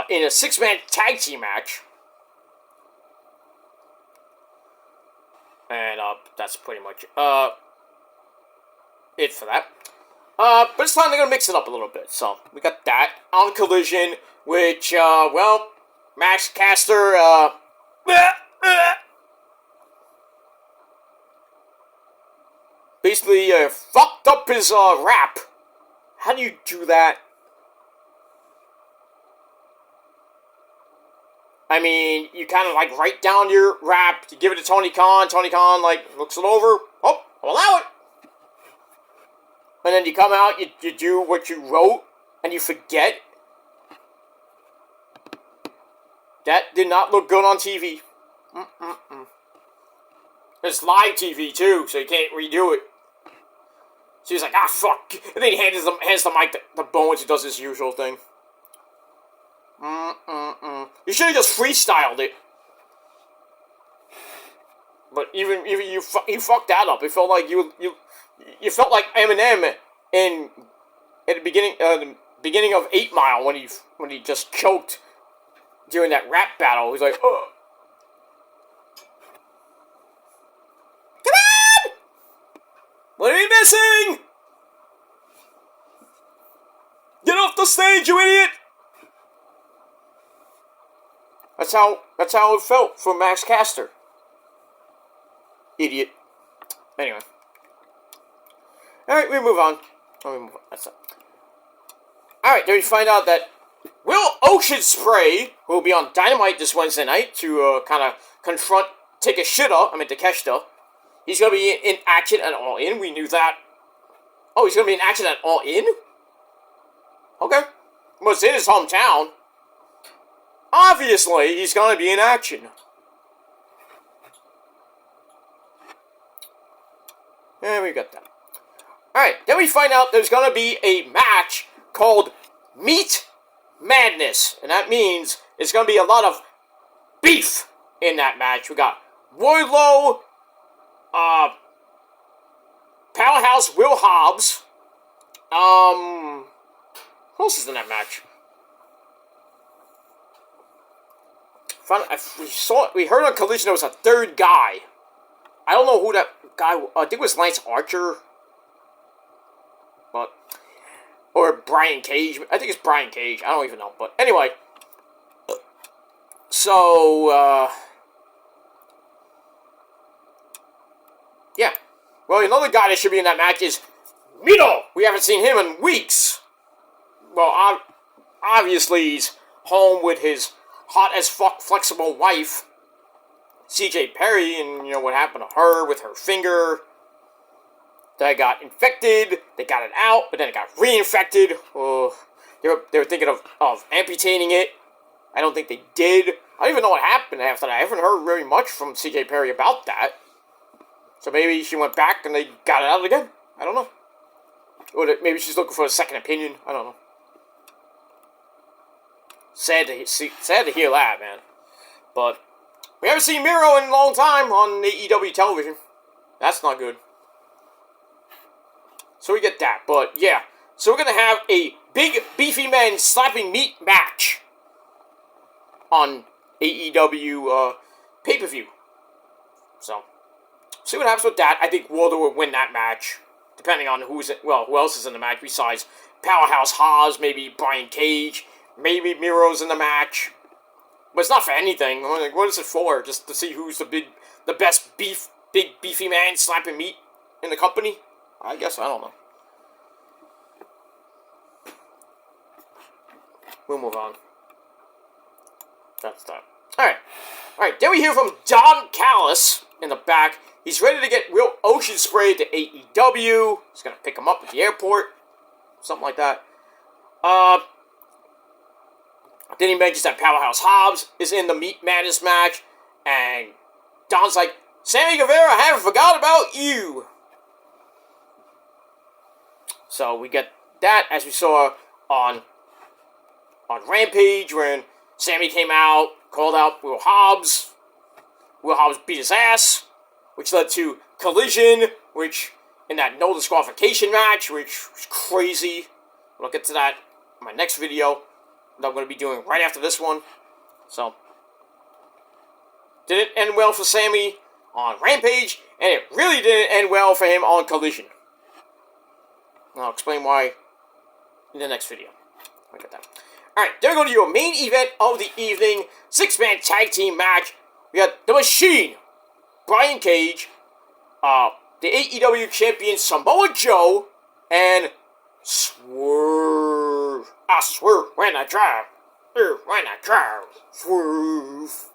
in a 6-man tag team match. And, that's pretty much, it for that. But this time they're gonna mix it up a little bit, so we got that on Collision, which, well, Max Caster, basically, fucked up his, rap. How do you do that? I mean, you kind of, like, write down your rap, you give it to Tony Khan, Tony Khan, like, looks it over, oh, I'll allow it. And then you come out, you do what you wrote, and you forget. That did not look good on TV. It's live TV, too, so you can't redo it. So he's like, ah, fuck. And then he hands the mic to Bowens, who does his usual thing. You should have just freestyled it. But even you fucked that up. It felt like you felt like Eminem at the beginning of 8 Mile when he just choked during that rap battle. He's like, ugh. Come on! What are you missing? Get off the stage, you idiot! That's how it felt for Max Caster. Idiot. Anyway. Alright, we move on. That's it. Alright, then we find out that Will Ocean Spray will be on Dynamite this Wednesday night to kind of confront Takeshita. He's going to be in action at All In. We knew that. Oh, he's going to be in action at All In? Okay. Well, it's in his hometown. Obviously, he's going to be in action. Yeah, we got that. Alright, then we find out there's going to be a match called Meat Madness. And that means it's going to be a lot of beef in that match. We got Wardlow, Powerhouse Will Hobbs, who else is in that match? We heard on Collision there was a third guy. I don't know who that guy. I think it was Lance Archer, or Brian Cage. I think it's Brian Cage. I don't even know. But anyway, so yeah. Well, another guy that should be in that match is Mito. We haven't seen him in weeks. Well, obviously he's home with his hot as fuck flexible wife, CJ Perry, and you know what happened to her with her finger. That got infected, they got it out, but then it got reinfected. They were thinking of amputating it. I don't think they did. I don't even know what happened after that. I haven't heard very much from CJ Perry about that. So maybe she went back and they got it out again. I don't know. Or maybe she's looking for a second opinion. I don't know. Sad to hear that, man. But we haven't seen Miro in a long time on AEW television. That's not good. So we get that. But yeah. So we're going to have a big beefy man slapping meat match on AEW pay-per-view. So see what happens with that. I think Wardlow will win that match. depending on who else is in the match besides Powerhouse Hobbs, maybe Brian Cage, maybe Miro's in the match. But it's not for anything. Like, what is it for? Just to see who's the best big beefy man slapping meat in the company? I guess, I don't know. We'll move on. That's that. Alright, then we hear from Don Callis in the back. He's ready to get real ocean spray to AEW. He's gonna pick him up at the airport. Something like that. Then he mentions that Powerhouse Hobbs is in the Meat Madness match. And Don's like, Sammy Guevara, I haven't forgot about you. So we get that as we saw on Rampage when Sammy came out, called out Will Hobbs. Will Hobbs beat his ass, which led to Collision, which in that no disqualification match, which was crazy. I'll get to that in my next video that I'm going to be doing right after this one. So, didn't end well for Sammy on Rampage, and it really didn't end well for him on Collision. I'll explain why in the next video. Look at that. Alright, then we're going to do a main event of the evening, 6-man tag team match. We got The Machine, Brian Cage, the AEW champion Samoa Joe, and Swerve. I swerve when I drive. Swerve.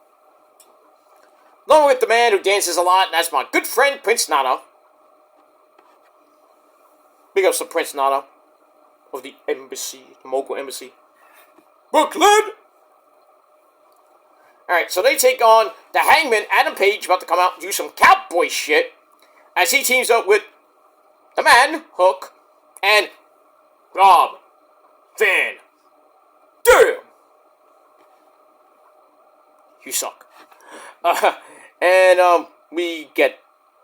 Along with the man who dances a lot, and that's my good friend Prince Nana. Big ups to Prince Nana of the Embassy, the Mogul Embassy. Brooklyn! Alright, so they take on the Hangman, Adam Page, about to come out and do some cowboy shit, as he teams up with the man, Hook, and Rob Van Dam. You suck. We get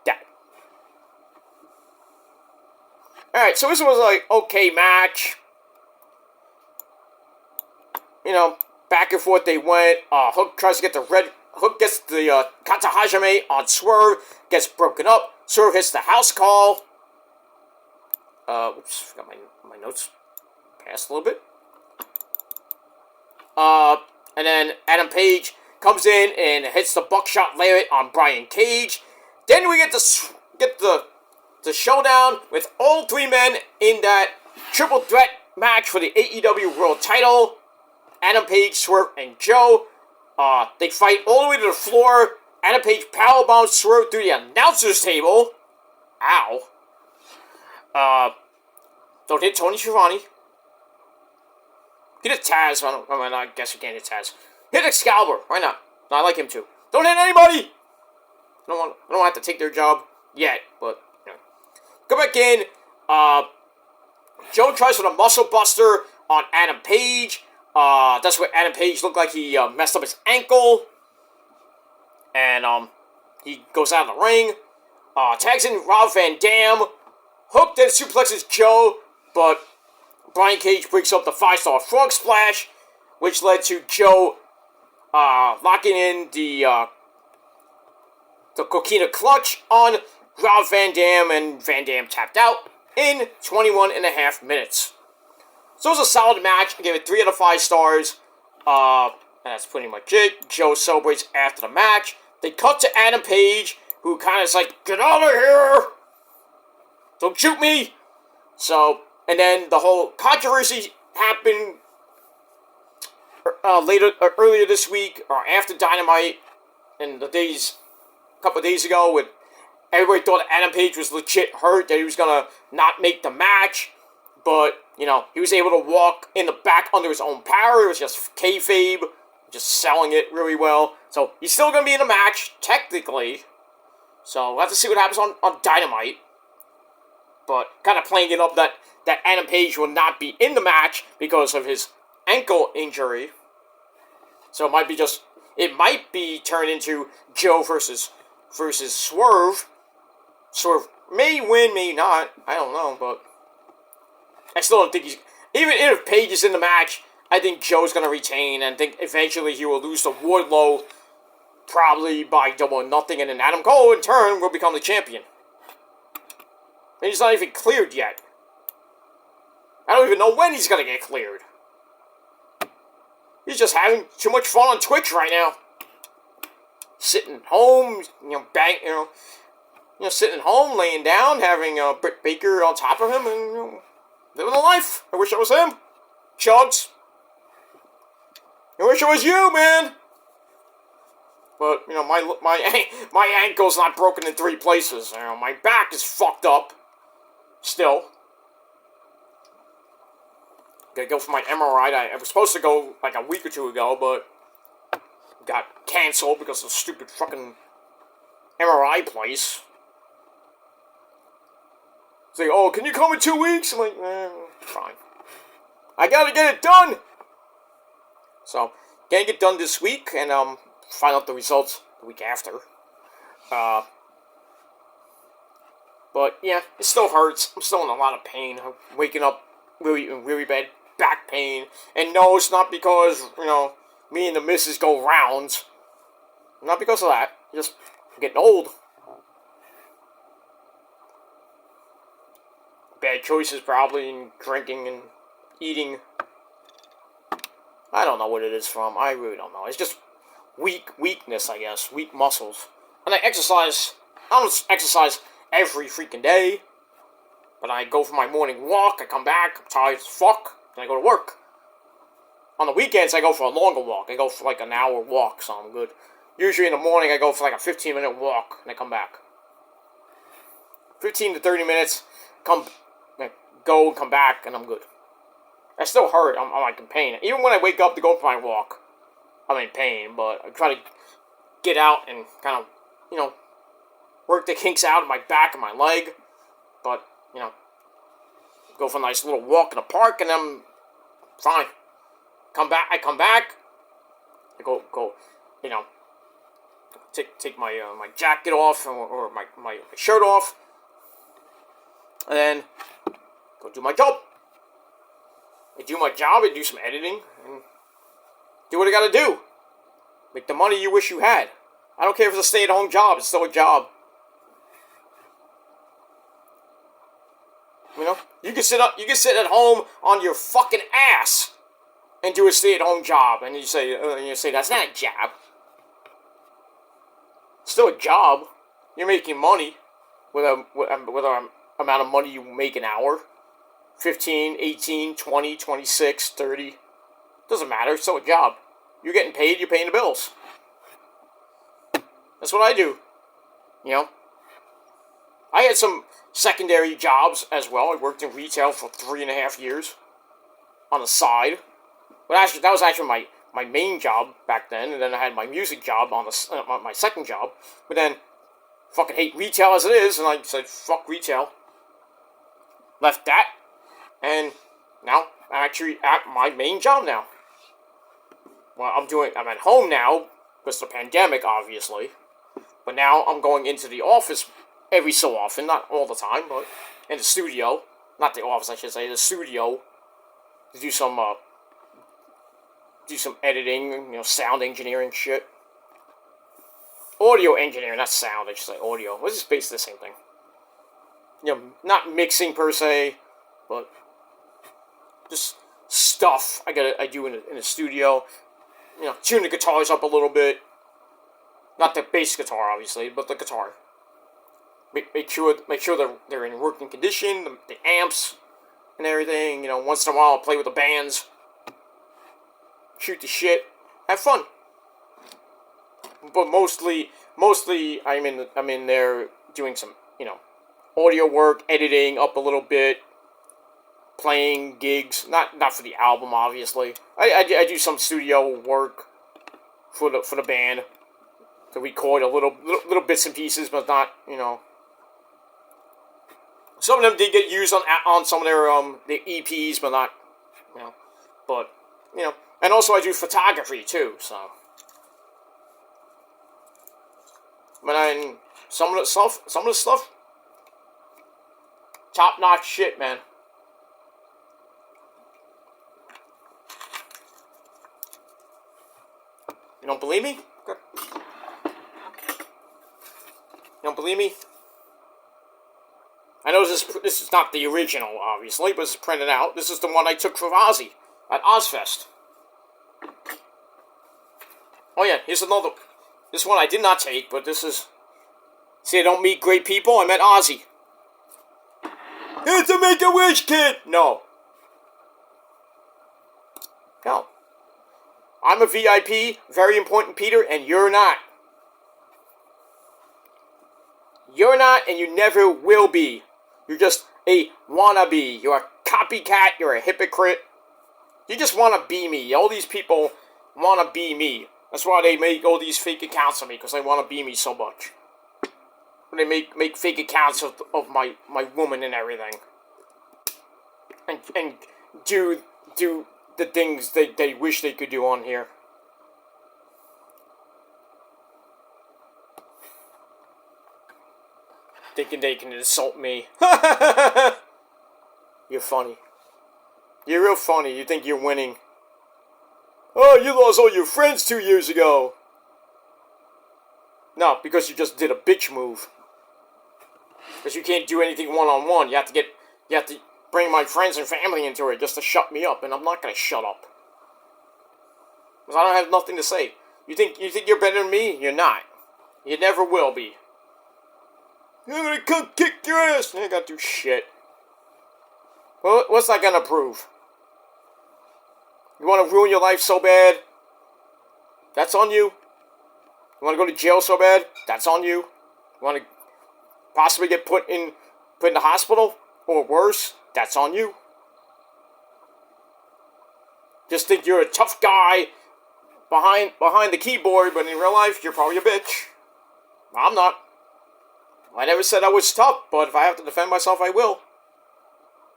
that. Alright, so this was like, okay match. You know, back and forth they went. Hook tries to get Hook gets the Kata Hajime on Swerve, gets broken up. Swerve hits the house call. Oops, forgot my notes. Passed a little bit. And then Adam Page comes in and hits the buckshot lariat on Brian Cage. Then we get the showdown with all three men in that triple threat match for the AEW World Title. Adam Page, Swerve, and Joe. They fight all the way to the floor. Adam Page powerbombs Swerve through the announcer's table. Ow. Don't hit Tony Schiavone. Hit a Taz. I guess you can't hit Taz. Hit Excalibur. Why not? No, I like him too. Don't hit anybody! I don't want to have to take their job yet, but, you know. Go back in. Joe tries for the Muscle Buster on Adam Page. That's where Adam Page looked like he messed up his ankle. And he goes out of the ring. Tags in Rob Van Dam. Hook then suplexes Joe, but Brian Cage breaks up the 5-star frog splash, which led to Joe locking in the Coquina Clutch on Rob Van Dam, and Van Dam tapped out in 21.5 minutes. So it was a solid match. I gave it 3 out of 5 stars. And that's pretty much it. Joe celebrates after the match. They cut to Adam Page, who kind of is like, get out of here! Don't shoot me! So, and then the whole controversy happened earlier this week, or after Dynamite, and a couple of days ago, with everybody thought Adam Page was legit hurt, that he was gonna not make the match, but, you know, he was able to walk in the back under his own power. It was just kayfabe, just selling it really well. So, he's still gonna be in the match, technically. So, we'll have to see what happens on Dynamite. But, kind of playing it up that Adam Page will not be in the match because of his ankle injury. So, it might be turned into Joe versus Swerve. Swerve may win, may not. I don't know, but I still don't think he's... Even if Page is in the match, I think Joe's going to retain, and I think eventually he will lose to Wardlow, probably by double or nothing, and then Adam Cole, in turn, will become the champion. And he's not even cleared yet. I don't even know when he's gonna get cleared. He's just having too much fun on Twitch right now. Sitting home, sitting home, laying down, having Britt Baker on top of him, and living the life. I wish I was him. Chugs. I wish it was you, man. But my ankle's not broken in 3 places. My back is fucked up. Still. Gotta go for my MRI. I was supposed to go like a week or 2 ago, but got canceled because of the stupid fucking MRI place. It's like, oh, can you come in 2 weeks? I'm like, fine. I gotta get it done! So, getting it done this week, and find out the results the week after. But yeah, it still hurts. I'm still in a lot of pain. I'm waking up really bad back pain. And no, it's not because, me and the missus go rounds. Not because of that. Just getting old. Bad choices probably in drinking and eating. I don't know what it is from. I really don't know. It's just weakness, I guess. Weak muscles. And I exercise. I don't exercise every freaking day. But I go for my morning walk. I come back. I'm tired as fuck. And I go to work. On the weekends, I go for a longer walk. I go for like an hour walk, so I'm good. Usually in the morning, I go for like a 15-minute walk. And I come back. 15 to 30 minutes. Go and come back. And I'm good. I still hurt. I'm like in pain. Even when I wake up to go for my walk, I'm in pain. But I try to get out and kind of, work the kinks out of my back and my leg. But, go for a nice little walk in the park and I'm fine. I come back. I go, take my my jacket off or my shirt off. And then go do my job. I do my job, I do some editing, and do what I gotta do. Make the money you wish you had. I don't care if it's a stay-at-home job, it's still a job. You can sit at home on your fucking ass and do a stay-at-home job, and you say that's not a job. It's still a job. You're making money with a amount of money you make an hour. 15, 18, 20, 26, 30. Doesn't matter, it's still a job. You're getting paid, you're paying the bills. That's what I do. I had some secondary jobs as well. I worked in retail for 3.5 years on the side. But actually, that was actually my main job back then. And then I had my music job on my second job. But then, fucking hate retail as it is. And I said, fuck retail. Left that. And now, I'm actually at my main job now. Well, I'm at home now, because of the pandemic, obviously. But now, I'm going into the office every so often, not all the time, but in the studio. Not the office, I should say, the studio. To do some editing, sound engineering shit. Audio engineering, not sound, I should say audio. It's just basically the same thing. Not mixing per se, but just stuff I do in the studio. Tune the guitars up a little bit. Not the bass guitar, obviously, but the guitar. Make sure they're in working condition. The amps and everything. Once in a while I'll play with the bands. Shoot the shit. Have fun. But mostly I'm in there doing some audio work, editing up a little bit. Playing gigs, not for the album, obviously. I do some studio work for the band to record a little bits and pieces, but not Some of them did get used on some of their EPs, but not But and also I do photography too, so. But then some of the stuff, top notch shit, man. You don't believe me? Okay. You don't believe me? I know this is not the original, obviously, but it's printed out. This is the one I took from Ozzy at Ozfest. Oh yeah, here's another. This one I did not take, but this is. See, I don't meet great people. I met Ozzy. It's a Make-A-Wish kid. No. No. I'm a VIP, very important, Peter, and you're not. You're not, and you never will be. You're just a wannabe. You're a copycat. You're a hypocrite. You just want to be me. All these people want to be me. That's why they make all these fake accounts of me, because they want to be me so much. They make fake accounts of my woman and everything. And do the things they wish they could do on here. Thinking they can insult me. You're funny. You're real funny. You think you're winning. Oh, you lost all your friends 2 years ago. No, because you just did a bitch move. Because you can't do anything one-on-one. You have to bring my friends and family into it just to shut me up, and I'm not gonna shut up. Because I don't have nothing to say. You think you're better than me? You're not. You never will be. I'm gonna come kick your ass. You ain't gonna do shit. Well, what's that gonna prove? You wanna ruin your life so bad? That's on you. You wanna go to jail so bad? That's on you. You wanna possibly get put in the hospital or worse? That's on you. Just think you're a tough guy behind the keyboard, but in real life, you're probably a bitch. I'm not. I never said I was tough, but if I have to defend myself, I will.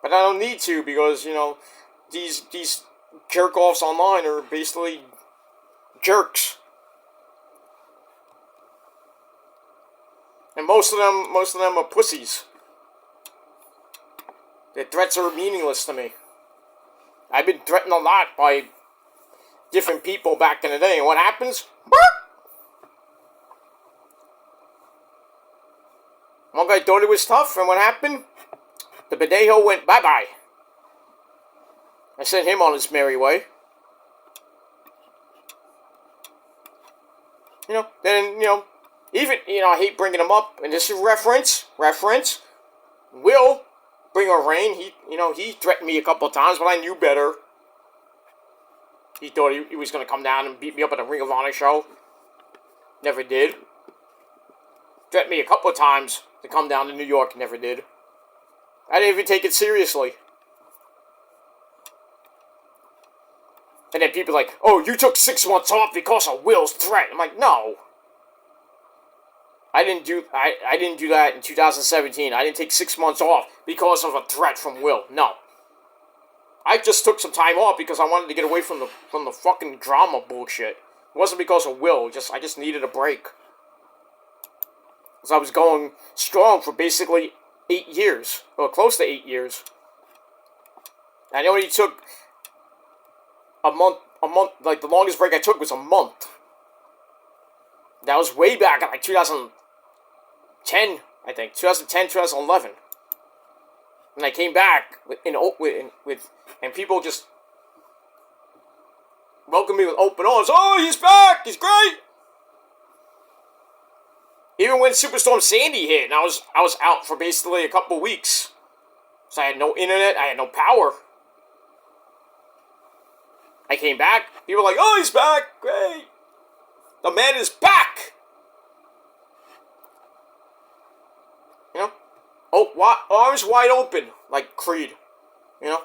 But I don't need to, because, you know, these jerk-offs online are basically jerks. And most of them are pussies. Their threats are meaningless to me. I've been threatened a lot by different people back in the day, and what happens? One guy thought it was tough, and what happened? The Badejo went bye-bye. I sent him on his merry way. You know, then, you know, even, you know, I hate bringing him up, and this is reference, Will Bringer Rain, he threatened me a couple of times, but I knew better. He thought he was going to come down and beat me up at a Ring of Honor show. Never did. Threatened me a couple of times to come down to New York. Never did. I didn't even take it seriously. And then people are like, oh, you took 6 months off because of Will's threat. I'm like, no. I didn't do that in 2017. I didn't take 6 months off because of a threat from Will. No. I just took some time off because I wanted to get away from the fucking drama bullshit. It wasn't because of Will. I just needed a break. Because I was going strong for basically 8 years. Well, close to 8 years. And I only took a month, like the longest break I took was a month. That was way back in like 2010, I think. 2010, 2011. And I came back and people just welcomed me with open arms. Oh, he's back! He's great! Even when Superstorm Sandy hit, and I was out for basically a couple weeks. So I had no internet, I had no power. I came back, people were like, oh, he's back! Great! The man is back! You know? Oh, arms wide open, like Creed. You know?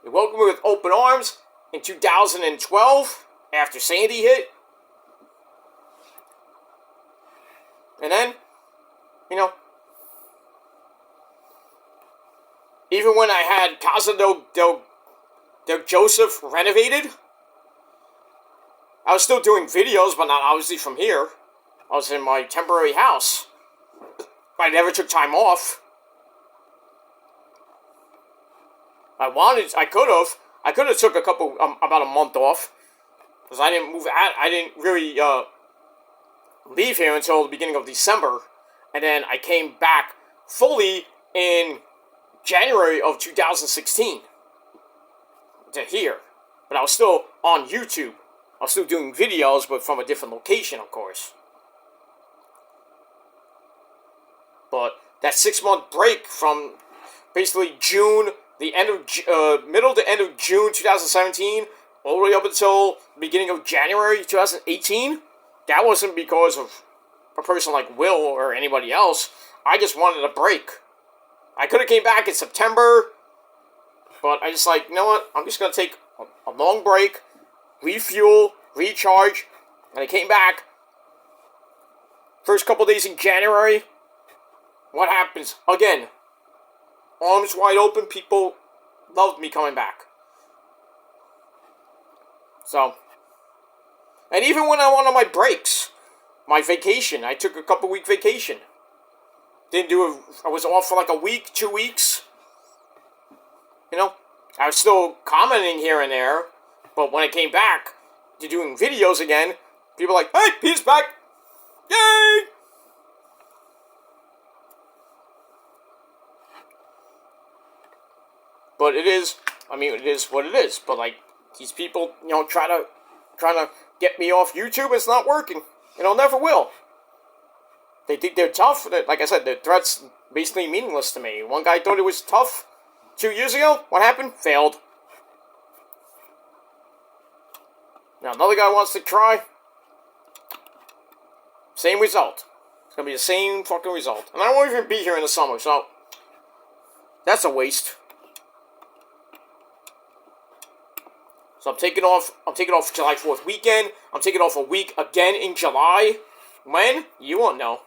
He welcomed me with open arms in 2012, after Sandy hit. And then, you know, even when I had Casa del Joseph renovated, I was still doing videos, but not obviously from here. I was in my temporary house. I never took time off. I could have took about a month off. Because I didn't really leave here until the beginning of December. and then I came back fully in January of 2016 to here. But I was still on YouTube. I was still doing videos, but from a different location, of course. But that 6-month break from basically June, the end of middle to end of June 2017, all the way up until the beginning of January 2018, that wasn't because of a person like Will or anybody else. I just wanted a break. I could have came back in September, but I just like, you know what? I'm just going to take a long break, refuel, recharge, and I came back. First couple days in January, what happens? Again, arms wide open, people loved me coming back. So, and even when I went on my breaks, my vacation, I took a couple-week vacation. I was off for like a week, 2 weeks. You know, I was still commenting here and there, but when I came back to doing videos again, people were like, hey, Pete's back! Yay! But it is what it is. But like, these people, trying to get me off YouTube, it's not working. Never will. They think they're tough. Like I said, the threat's basically meaningless to me. One guy thought it was tough 2 years ago. What happened? Failed. Now another guy wants to try. Same result. It's going to be the same fucking result. And I won't even be here in the summer, so that's a waste. So I'm taking off July 4th weekend. I'm taking off a week again in July. When? You won't know.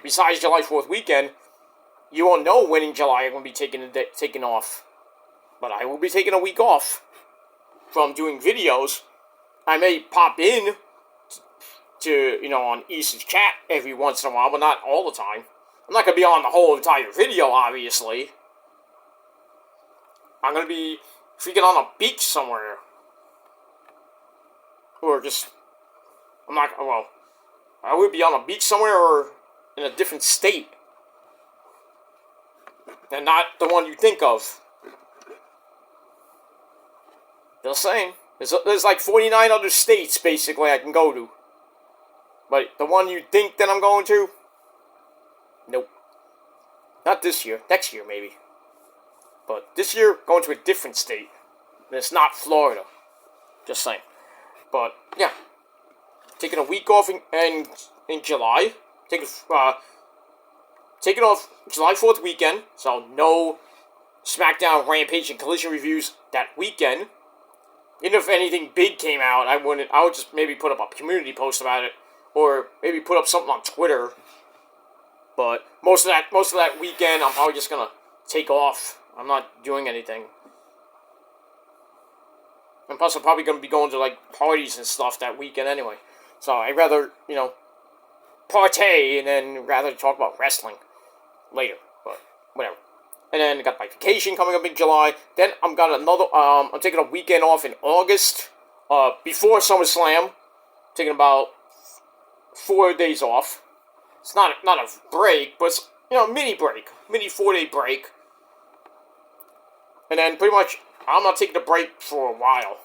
Besides July 4th weekend, you won't know when in July I'm going to be taking off. But I will be taking a week off from doing videos. I may pop in to on East's chat every once in a while, but not all the time. I'm not going to be on the whole entire video, obviously. I'm going to be freaking on a beach somewhere. Or just... I would be on a beach somewhere or in a different state. And not the one you think of. Just saying. There's like 49 other states, basically, I can go to. But the one you think that I'm going to? Nope. Not this year. Next year, maybe. But this year, going to a different state. And it's not Florida. Just saying. But, yeah. Taking a week off in July. Taking off July 4th weekend. So, no SmackDown, Rampage, and Collision reviews that weekend. Even if anything big came out, I would just maybe put up a community post about it. Or maybe put up something on Twitter. But most of that weekend, I'm probably just going to take off. I'm not doing anything. And plus, I'm probably going to be going to, like, parties and stuff that weekend anyway. So, I'd rather, partay and then rather talk about wrestling later. But, whatever. And then I got my vacation coming up in July. Then I'm taking a weekend off in August. Before SummerSlam. Taking about 4 days off. It's not a break, but it's, mini break. Mini 4-day break. And then pretty much, I'm not taking a break for a while.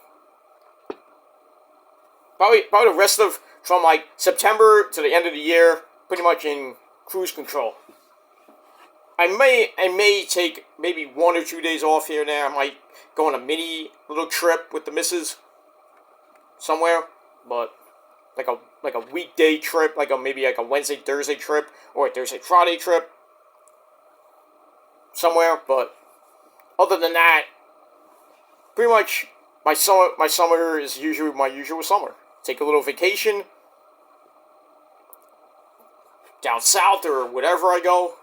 Probably the rest of, from like September to the end of the year, pretty much in cruise control. I may take maybe 1 or 2 days off here and there. I might go on a mini little trip with the missus somewhere, but like a weekday trip, maybe a Wednesday, Thursday trip, or a Thursday, Friday trip somewhere. But other than that, pretty much my summer is usually my usual summer. Take a little vacation down south or wherever I go,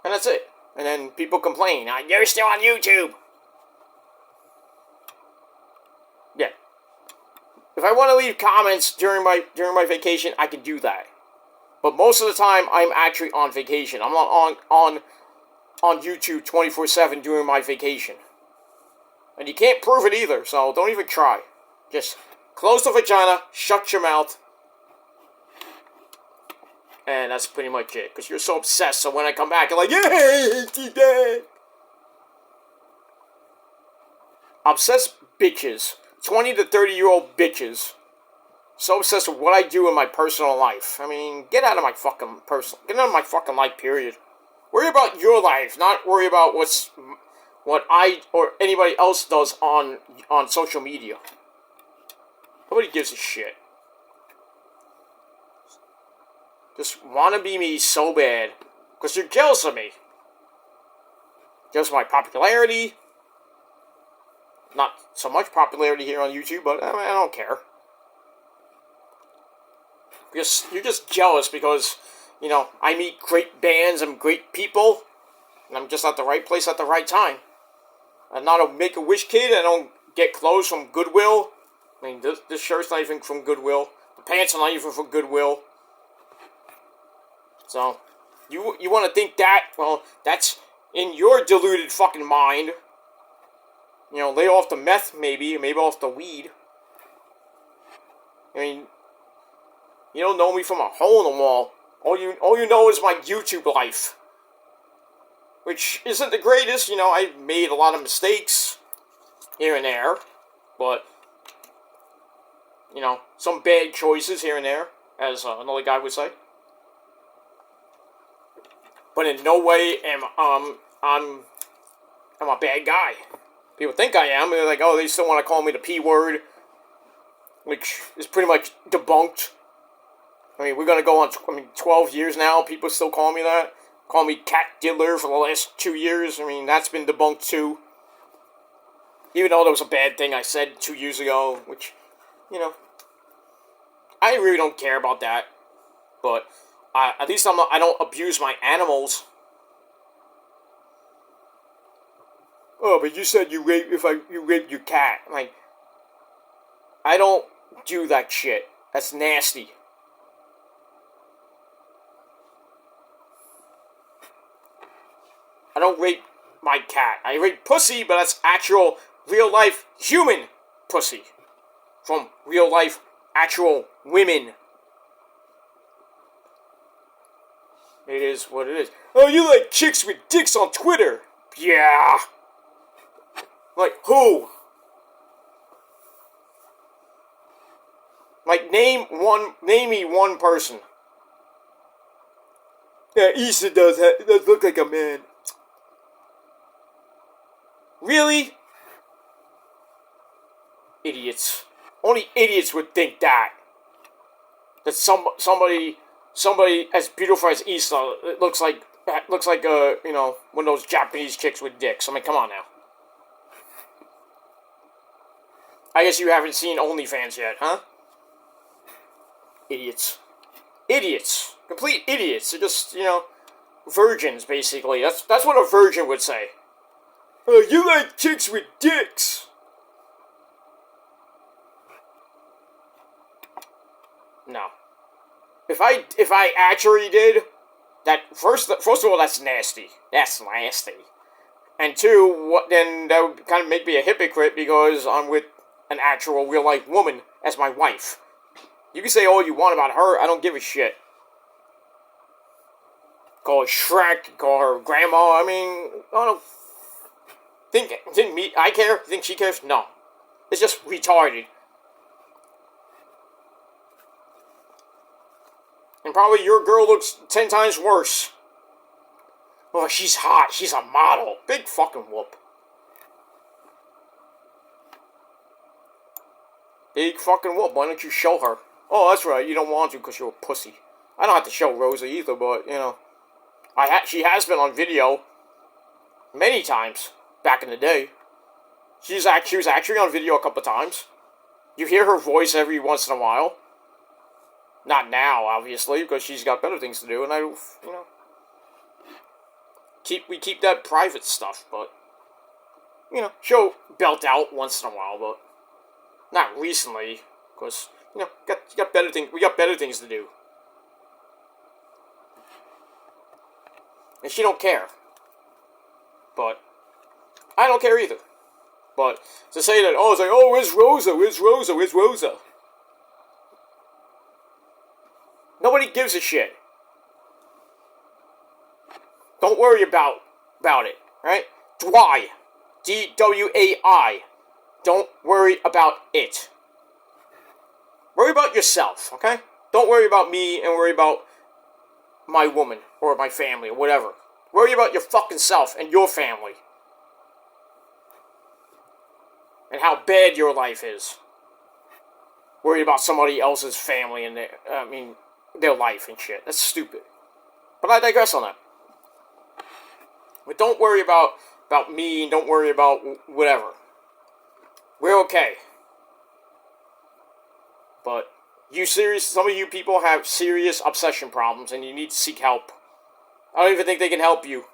and that's it. And then people complain, you're still on YouTube. Yeah. If I want to leave comments during my vacation, I can do that. But most of the time, I'm actually on vacation. I'm not on YouTube 24/7 during my vacation. And you can't prove it either, so don't even try. Just close the vagina, shut your mouth. And that's pretty much it. Because you're so obsessed, so when I come back, you're like, yeah, she's dead. Obsessed bitches. 20 to 30-year-old bitches. So obsessed with what I do in my personal life. I mean, get out of my fucking life, period. Worry about your life, not worry about what I or anybody else does on social media. Nobody gives a shit. Just wanna be me so bad. Because you're jealous of me. Jealous of my popularity. Not so much popularity here on YouTube, but I don't care. You're just jealous because, I meet great bands and great people, and I'm just at the right place at the right time. I'm not a Make-A-Wish kid. I don't get clothes from Goodwill. I mean, this shirt's not even from Goodwill. The pants are not even from Goodwill. So, you want to think that, well, that's in your deluded fucking mind. Lay off the meth, maybe off the weed. I mean, you don't know me from a hole in the wall. All you know is my YouTube life. Which isn't the greatest, I've made a lot of mistakes here and there. But, some bad choices here and there, as another guy would say. But in no way I'm a bad guy. People think I am. They're like, oh, they still want to call me the P word, which is pretty much debunked. I mean, we're going to go on 12 years now. People still call me that. Call me cat diddler for the last 2 years. I mean, that's been debunked too. Even though that was a bad thing I said 2 years ago, which, I really don't care about that. But at least I don't abuse my animals. Oh, but you said you raped your cat. Like, I don't do that shit. That's nasty. I don't rape my cat. I rape pussy, but that's actual, real-life, human pussy. From real-life, actual women. It is what it is. Oh, you like chicks with dicks on Twitter? Yeah. Like, who? Like, name me one person. Yeah, Issa does look like a man. Really? Idiots. Only idiots would think that. That somebody as beautiful as Issa looks like one of those Japanese chicks with dicks. I mean, come on now. I guess you haven't seen OnlyFans yet, huh? Idiots. Idiots. Complete idiots. They're just, virgins, basically. That's what a virgin would say. Oh, you like chicks with dicks. No. If I actually did, that first of all, that's nasty. That's nasty. And two, then that would kind of make me a hypocrite because I'm with an actual real-life woman as my wife. You can say all you want about her, I don't give a shit. Call her Shrek, call her Grandma, I mean, I don't think me, I care? Think she cares? No. It's just retarded. And probably your girl looks 10 times worse. Oh, she's hot, she's a model. Big fucking whoop. Big fucking whoop. Why don't you show her? Oh, that's right. You don't want to because you're a pussy. I don't have to show Rosa either, but, she has been on video many times back in the day. She was actually on video a couple of times. You hear her voice every once in a while. Not now, obviously, because she's got better things to do, and we keep that private stuff, but, she'll belt out once in a while, but not recently, because, we got better things to do. And she don't care. But I don't care either. But to say that, it's like, oh, where's Rosa? Where's Rosa? Where's Rosa? Nobody gives a shit. Don't worry about it, right? Dwai. D-W-A-I. Don't worry about it. Worry about yourself, okay? Don't worry about me and worry about my woman or my family or whatever. Worry about your fucking self and your family. And how bad your life is. Worry about somebody else's family and their life and shit. That's stupid. But I digress on that. But don't worry about me and don't worry about whatever. We're okay. But some of you people have serious obsession problems and you need to seek help. I don't even think they can help you.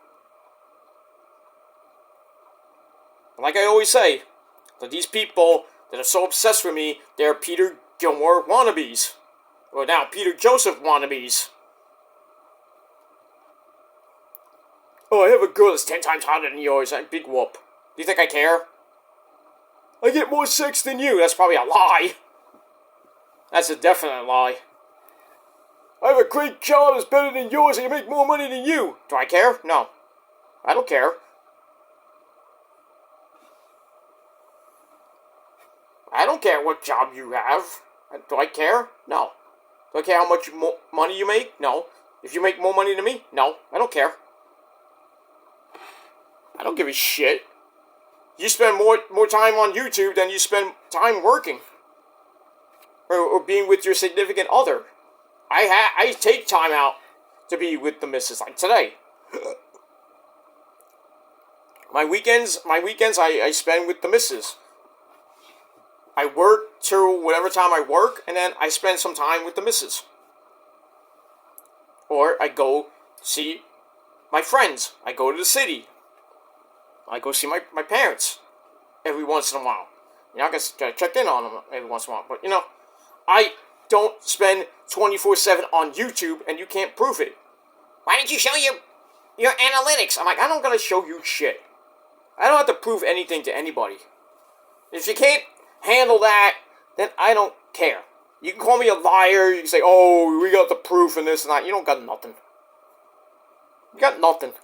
Like I always say, that these people that are so obsessed with me, they're Peter Gilmore wannabes. Or now Peter Joseph wannabes. Oh, I have a girl that's 10 times hotter than yours. Big whoop. Do you think I care? I get more sex than you. That's probably a lie. That's a definite lie. I have a great job that's better than yours and I make more money than you. Do I care? No. I don't care. I don't care what job you have. Do I care? No. Do I care how much money you make? No. If you make more money than me? No. I don't care. I don't give a shit. You spend more time on YouTube than you spend time working. Or being with your significant other. I take time out to be with the missus, like today. My weekends I spend with the missus. I work till whatever time I work, and then I spend some time with the missus. Or I go see my friends. I go to the city. I go see my parents every once in a while. I gotta check in on them every once in a while. But, I don't spend 24/7 on YouTube, and you can't prove it. Why didn't you show your analytics? I'm like, I don't gotta show you shit. I don't have to prove anything to anybody. If you can't handle that, then I don't care. You can call me a liar. You can say, oh, we got the proof and this and that. You don't got nothing. You got nothing.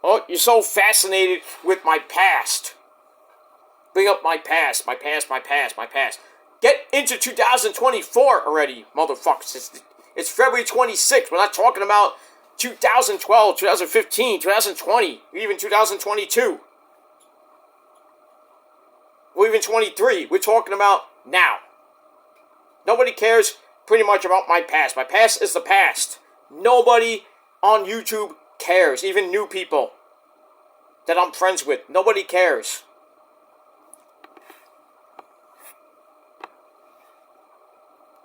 Oh, you're so fascinated with my past. Bring up my past. Get into 2024 already, motherfuckers. It's February 26th. We're not talking about 2012, 2015, 2020, even 2022. Or even 23. We're talking about now. Nobody cares pretty much about my past. My past is the past. Nobody on YouTube cares. Even new people that I'm friends with. Nobody cares.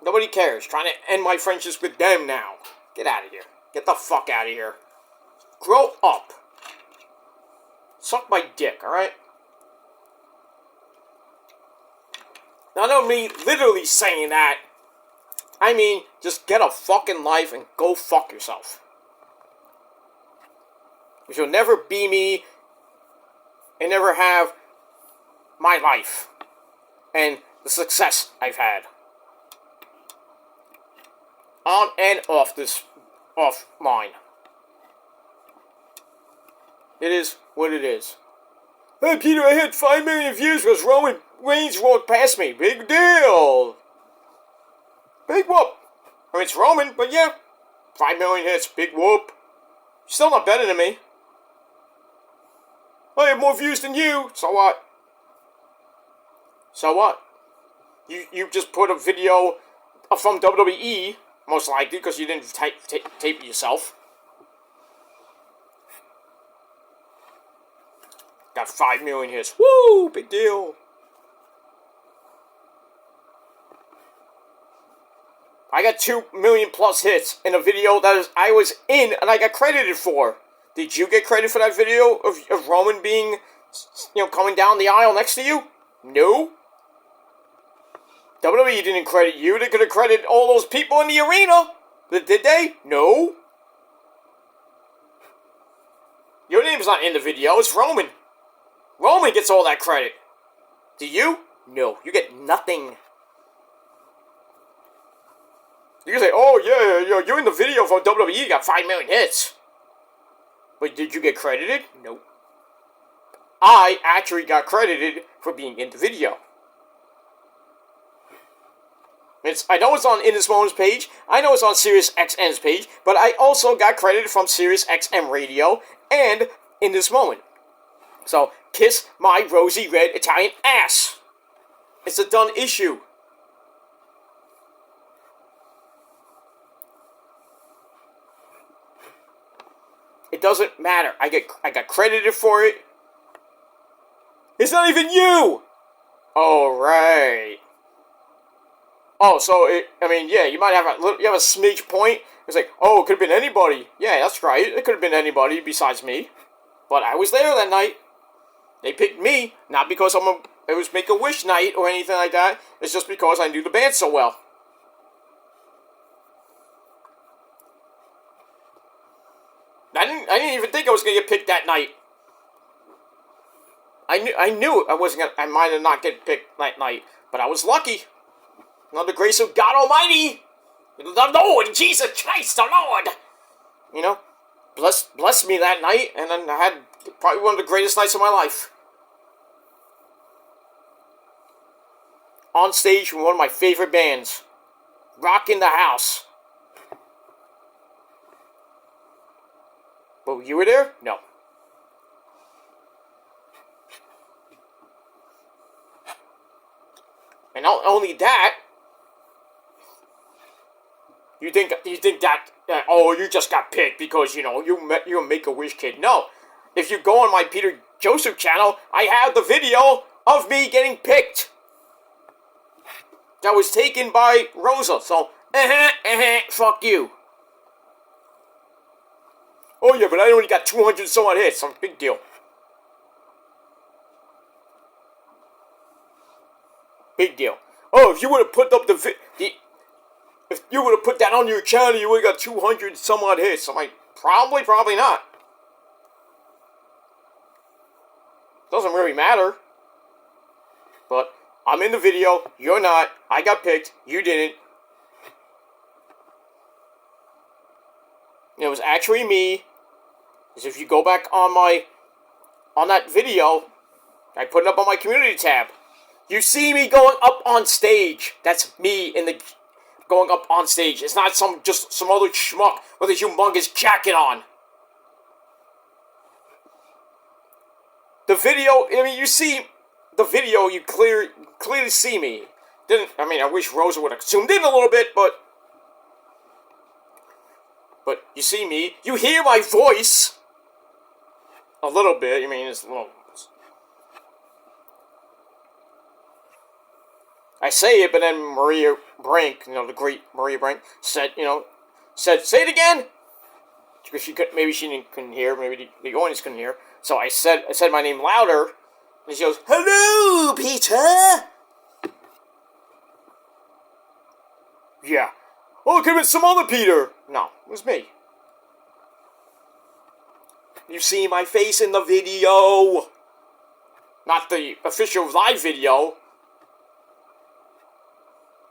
Nobody cares. Trying to end my friendships with them now. Get out of here. Get the fuck out of here. Grow up. Suck my dick, alright? Now, I don't mean literally saying that. I mean, just get a fucking life and go fuck yourself. Because you'll never be me and never have my life and the success I've had. On and off offline. It is what it is. Hey, Peter, I had 5 million views because Roman Reigns walked past me. Big deal. Big whoop. I mean, it's Roman, but yeah. 5 million hits. Big whoop. Still not better than me. I have more views than you. So what? So what? You just put a video from WWE, most likely, because you didn't tape it yourself. Got 5 million hits. Woo! Big deal. I got 2 million plus hits in a video that I was in and I got credited for. Did you get credit for that video of Roman being, coming down the aisle next to you? No. WWE didn't credit you. They could have credited all those people in the arena. Did they? No. Your name's not in the video. It's Roman. Roman gets all that credit. Do you? No. You get nothing. You can say, oh yeah, you're in the video for WWE, you got 5 million hits. But did you get credited? Nope. I actually got credited for being in the video. I know it's on In This Moment's page, I know it's on SiriusXM's page, but I also got credited from SiriusXM Radio and In This Moment. So, kiss my rosy red Italian ass. It's a done issue. It doesn't matter. I got credited for it. It's not even you! Oh, right. Oh, so, yeah, you might have a smidge point. It's like, oh, it could have been anybody. Yeah, that's right. It could have been anybody besides me. But I was there that night. They picked me, not because it was Make-A-Wish night or anything like that. It's just because I knew the band so well. I didn't even think I was going to get picked that night. I knew I might have not get picked that night, but I was lucky. On the grace of God Almighty, the Lord, Jesus Christ, the Lord. Blessed me that night, and then I had probably one of the greatest nights of my life. On stage with one of my favorite bands, rocking the house. But you were there? No. And not only that, you think that you just got picked because you're a Make-A-Wish kid. No, if you go on my Peter Joseph channel, I have the video of me getting picked. That was taken by Rosa. So fuck you. Oh yeah, but I only got 200 some odd hits. Some big deal. Big deal. Oh, if you would have put up if you would have put that on your channel, you would have got 200 some odd hits. I'm like, probably not. Doesn't really matter. But I'm in the video. You're not. I got picked. You didn't. It was actually me. Because if you go back on that video, I put it up on my community tab. You see me going up on stage. That's me going up on stage. It's not some other schmuck with a humongous jacket on. The video, you see the video, you clearly see me. I wish Rosa would have zoomed in a little bit, but you see me. You hear my voice. A little bit. It's a little. I say it, but then Maria Brink, the great Maria Brink, said, say it again. Because maybe she couldn't hear, maybe the audience couldn't hear. So I said my name louder, and she goes, "Hello, Peter." Yeah. Oh, it could have been some other Peter. No, it was me. You see my face in the video. Not the official live video.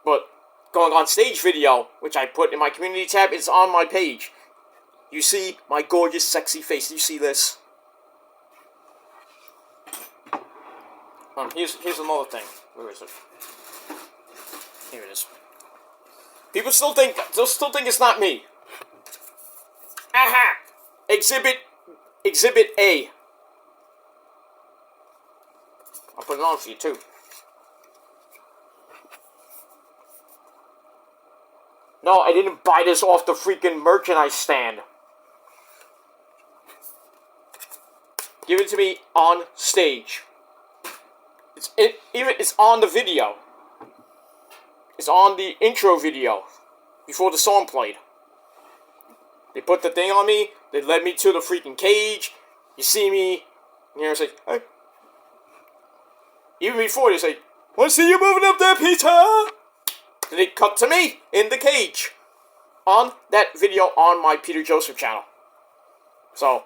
But going on stage video, which I put in my community tab, is on my page. You see my gorgeous, sexy face. You see this? Here's another thing. Where is it? Here it is. People still think it's not me. Aha! Exhibit A. I'll put it on for you too. No, I didn't buy this off the freaking merchandise stand. Give it to me on stage. It's on the video. It's on the intro video before the song played. They put the thing on me. They led me to the freaking cage. You see me. And it's like, hey. Even before they say, "Want to see you moving up there, Peter?" And they cut to me in the cage on that video on my Peter Joseph channel. So,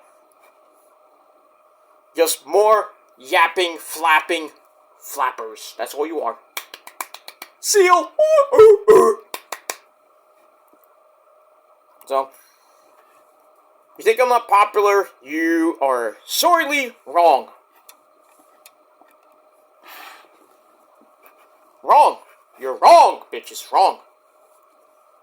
just more yapping, flapping flappers. That's all you are. Seal. So, you think I'm not popular? You are sorely wrong. Wrong. You're wrong, bitches. Wrong.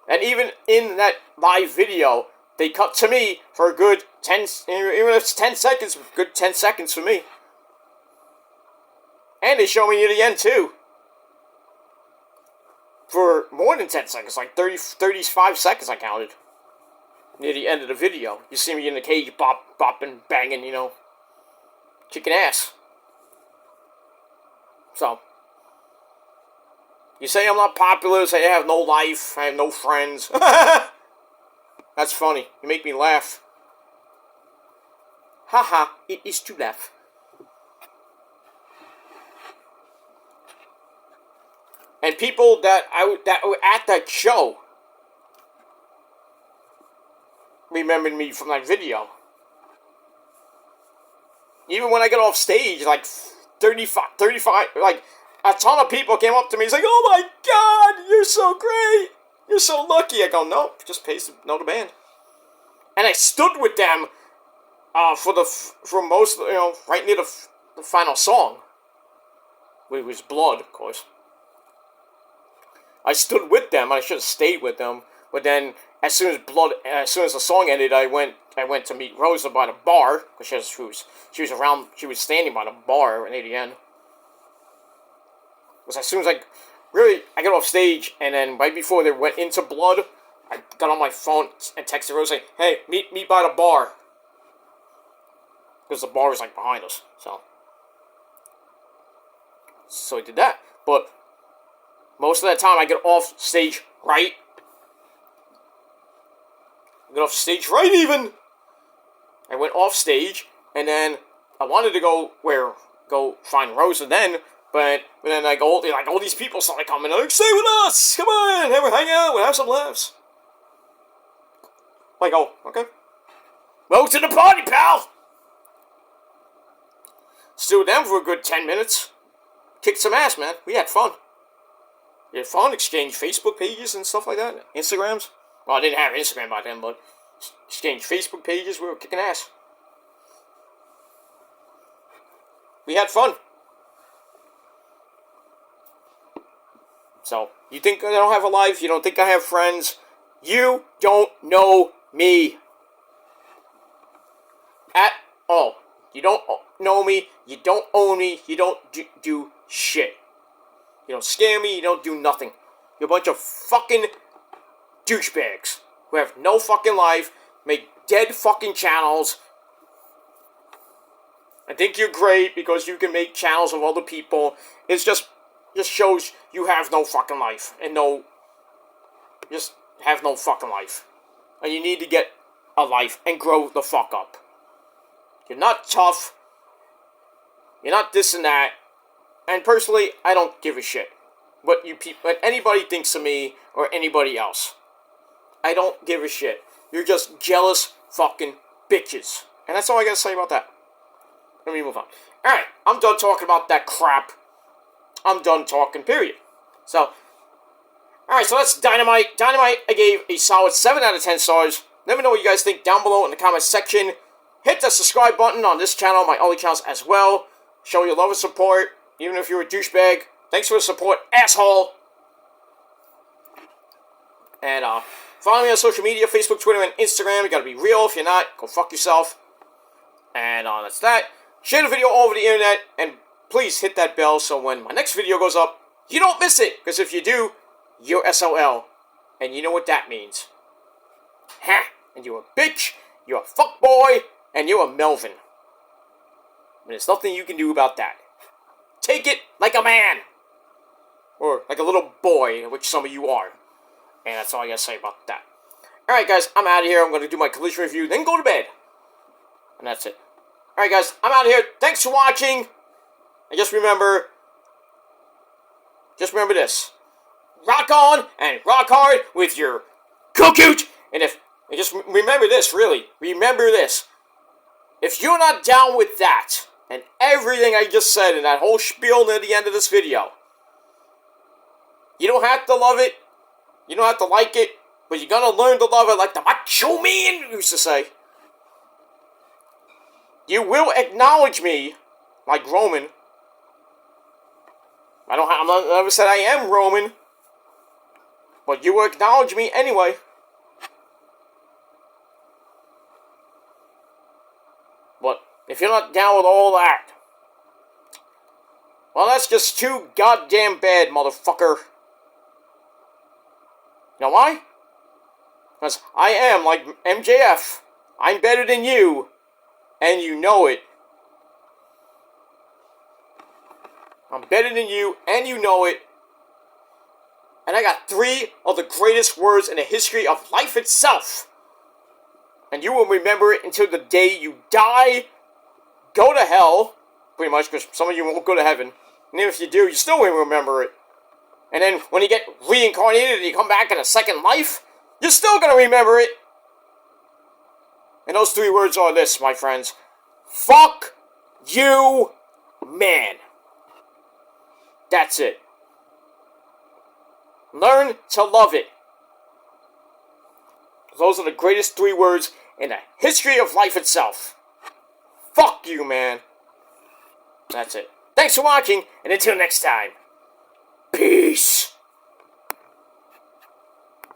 And even in that live video, they cut to me for a good 10, even if it's 10 seconds, good 10 seconds for me. And they show me near the end, too. For more than 10 seconds, like 35 seconds I counted. Near the end of the video. You see me in the cage bopping, banging, kicking ass. So, you say I'm not popular, say I have no life, I have no friends. That's funny. You make me laugh. Haha, it is to laugh. And people that were at that show remembered me from that video. Even when I got off stage, like 35, like a ton of people came up to me. It's like, "Oh my God, you're so great. You're so lucky." I go, "No, just pays to know the band." And I stood with them for most, right near the final song, which was Blood, of course. I stood with them. I should have stayed with them, but then as soon as the song ended, I went to meet Rosa by the bar because she was standing by the bar near the end. Because as soon as I got off stage, and then right before they went into Blood, I got on my phone and texted Rosa saying, "Hey, meet me by the bar," because the bar was like behind us. So I did that, but most of that time I get off stage right. I got off stage right even. I went off stage, and then I wanted to go find Rosa then, but then all these people started coming, like, "Stay with us, come on, hang out, we'll have some laughs." Like, oh, okay. Welcome to the party, pal! Stood with them for a good 10 minutes. Kicked some ass, man. We had fun. We had fun, exchanged Facebook pages and stuff like that. Instagrams. Well, I didn't have Instagram by then, but exchanged Facebook pages. We were kicking ass. We had fun. So, you think I don't have a life? You don't think I have friends? You don't know me. At all. You don't know me. You don't own me. You don't do shit. You don't scare me. You don't do nothing. You're a bunch of fucking douchebags who have no fucking life, make dead fucking channels. I think you're great because you can make channels of other people. It's just shows you have no fucking life and just have no fucking life. And you need to get a life and grow the fuck up. You're not tough. You're not this and that. And personally, I don't give a shit what anybody thinks of me or anybody else. I don't give a shit. You're just jealous fucking bitches. And that's all I gotta say about that. Let me move on. Alright, I'm done talking about that crap. I'm done talking, period. So, alright, so that's Dynamite. Dynamite, I gave a solid 7 out of 10 stars. Let me know what you guys think down below in the comment section. Hit the subscribe button on this channel, my other channels as well. Show your love and support, even if you're a douchebag. Thanks for the support, asshole. And follow me on social media, Facebook, Twitter, and Instagram. You gotta be real. If you're not, go fuck yourself. And that's that. Share the video all over the internet, and please hit that bell so when my next video goes up, you don't miss it. Because if you do, you're SOL. And you know what that means. Ha! And you're a bitch, you're a fuckboy, and you're a Melvin. And there's nothing you can do about that. Take it like a man. Or like a little boy, which some of you are. And that's all I gotta say about that. Alright guys, I'm out of here. I'm gonna do my Collision review, then go to bed. And that's it. Alright guys, I'm out of here. Thanks for watching. And just remember this. Rock on and rock hard with your coot. And just remember this, really. Remember this. If you're not down with that, and everything I just said in that whole spiel near the end of this video, you don't have to love it. You don't have to like it. but you're gonna learn to love it like the Macho Man used to say. You will acknowledge me like Roman. I never said I am Roman, but you will acknowledge me anyway. But if you're not down with all that, well, that's just too goddamn bad, motherfucker. You know why? Because I am like MJF. I'm better than you, and you know it. I'm better than you, and you know it. And I got 3 of the greatest words in the history of life itself. And you will remember it until the day you die, go to hell, pretty much, because some of you won't go to heaven. And even if you do, you still won't remember it. And then when you get reincarnated and you come back in a second life, you're still going to remember it. And those 3 words are this, my friends. Fuck you, man. That's it. Learn to love it. Those are the greatest 3 words in the history of life itself. Fuck you, man. That's it. Thanks for watching, and until next time. Peace.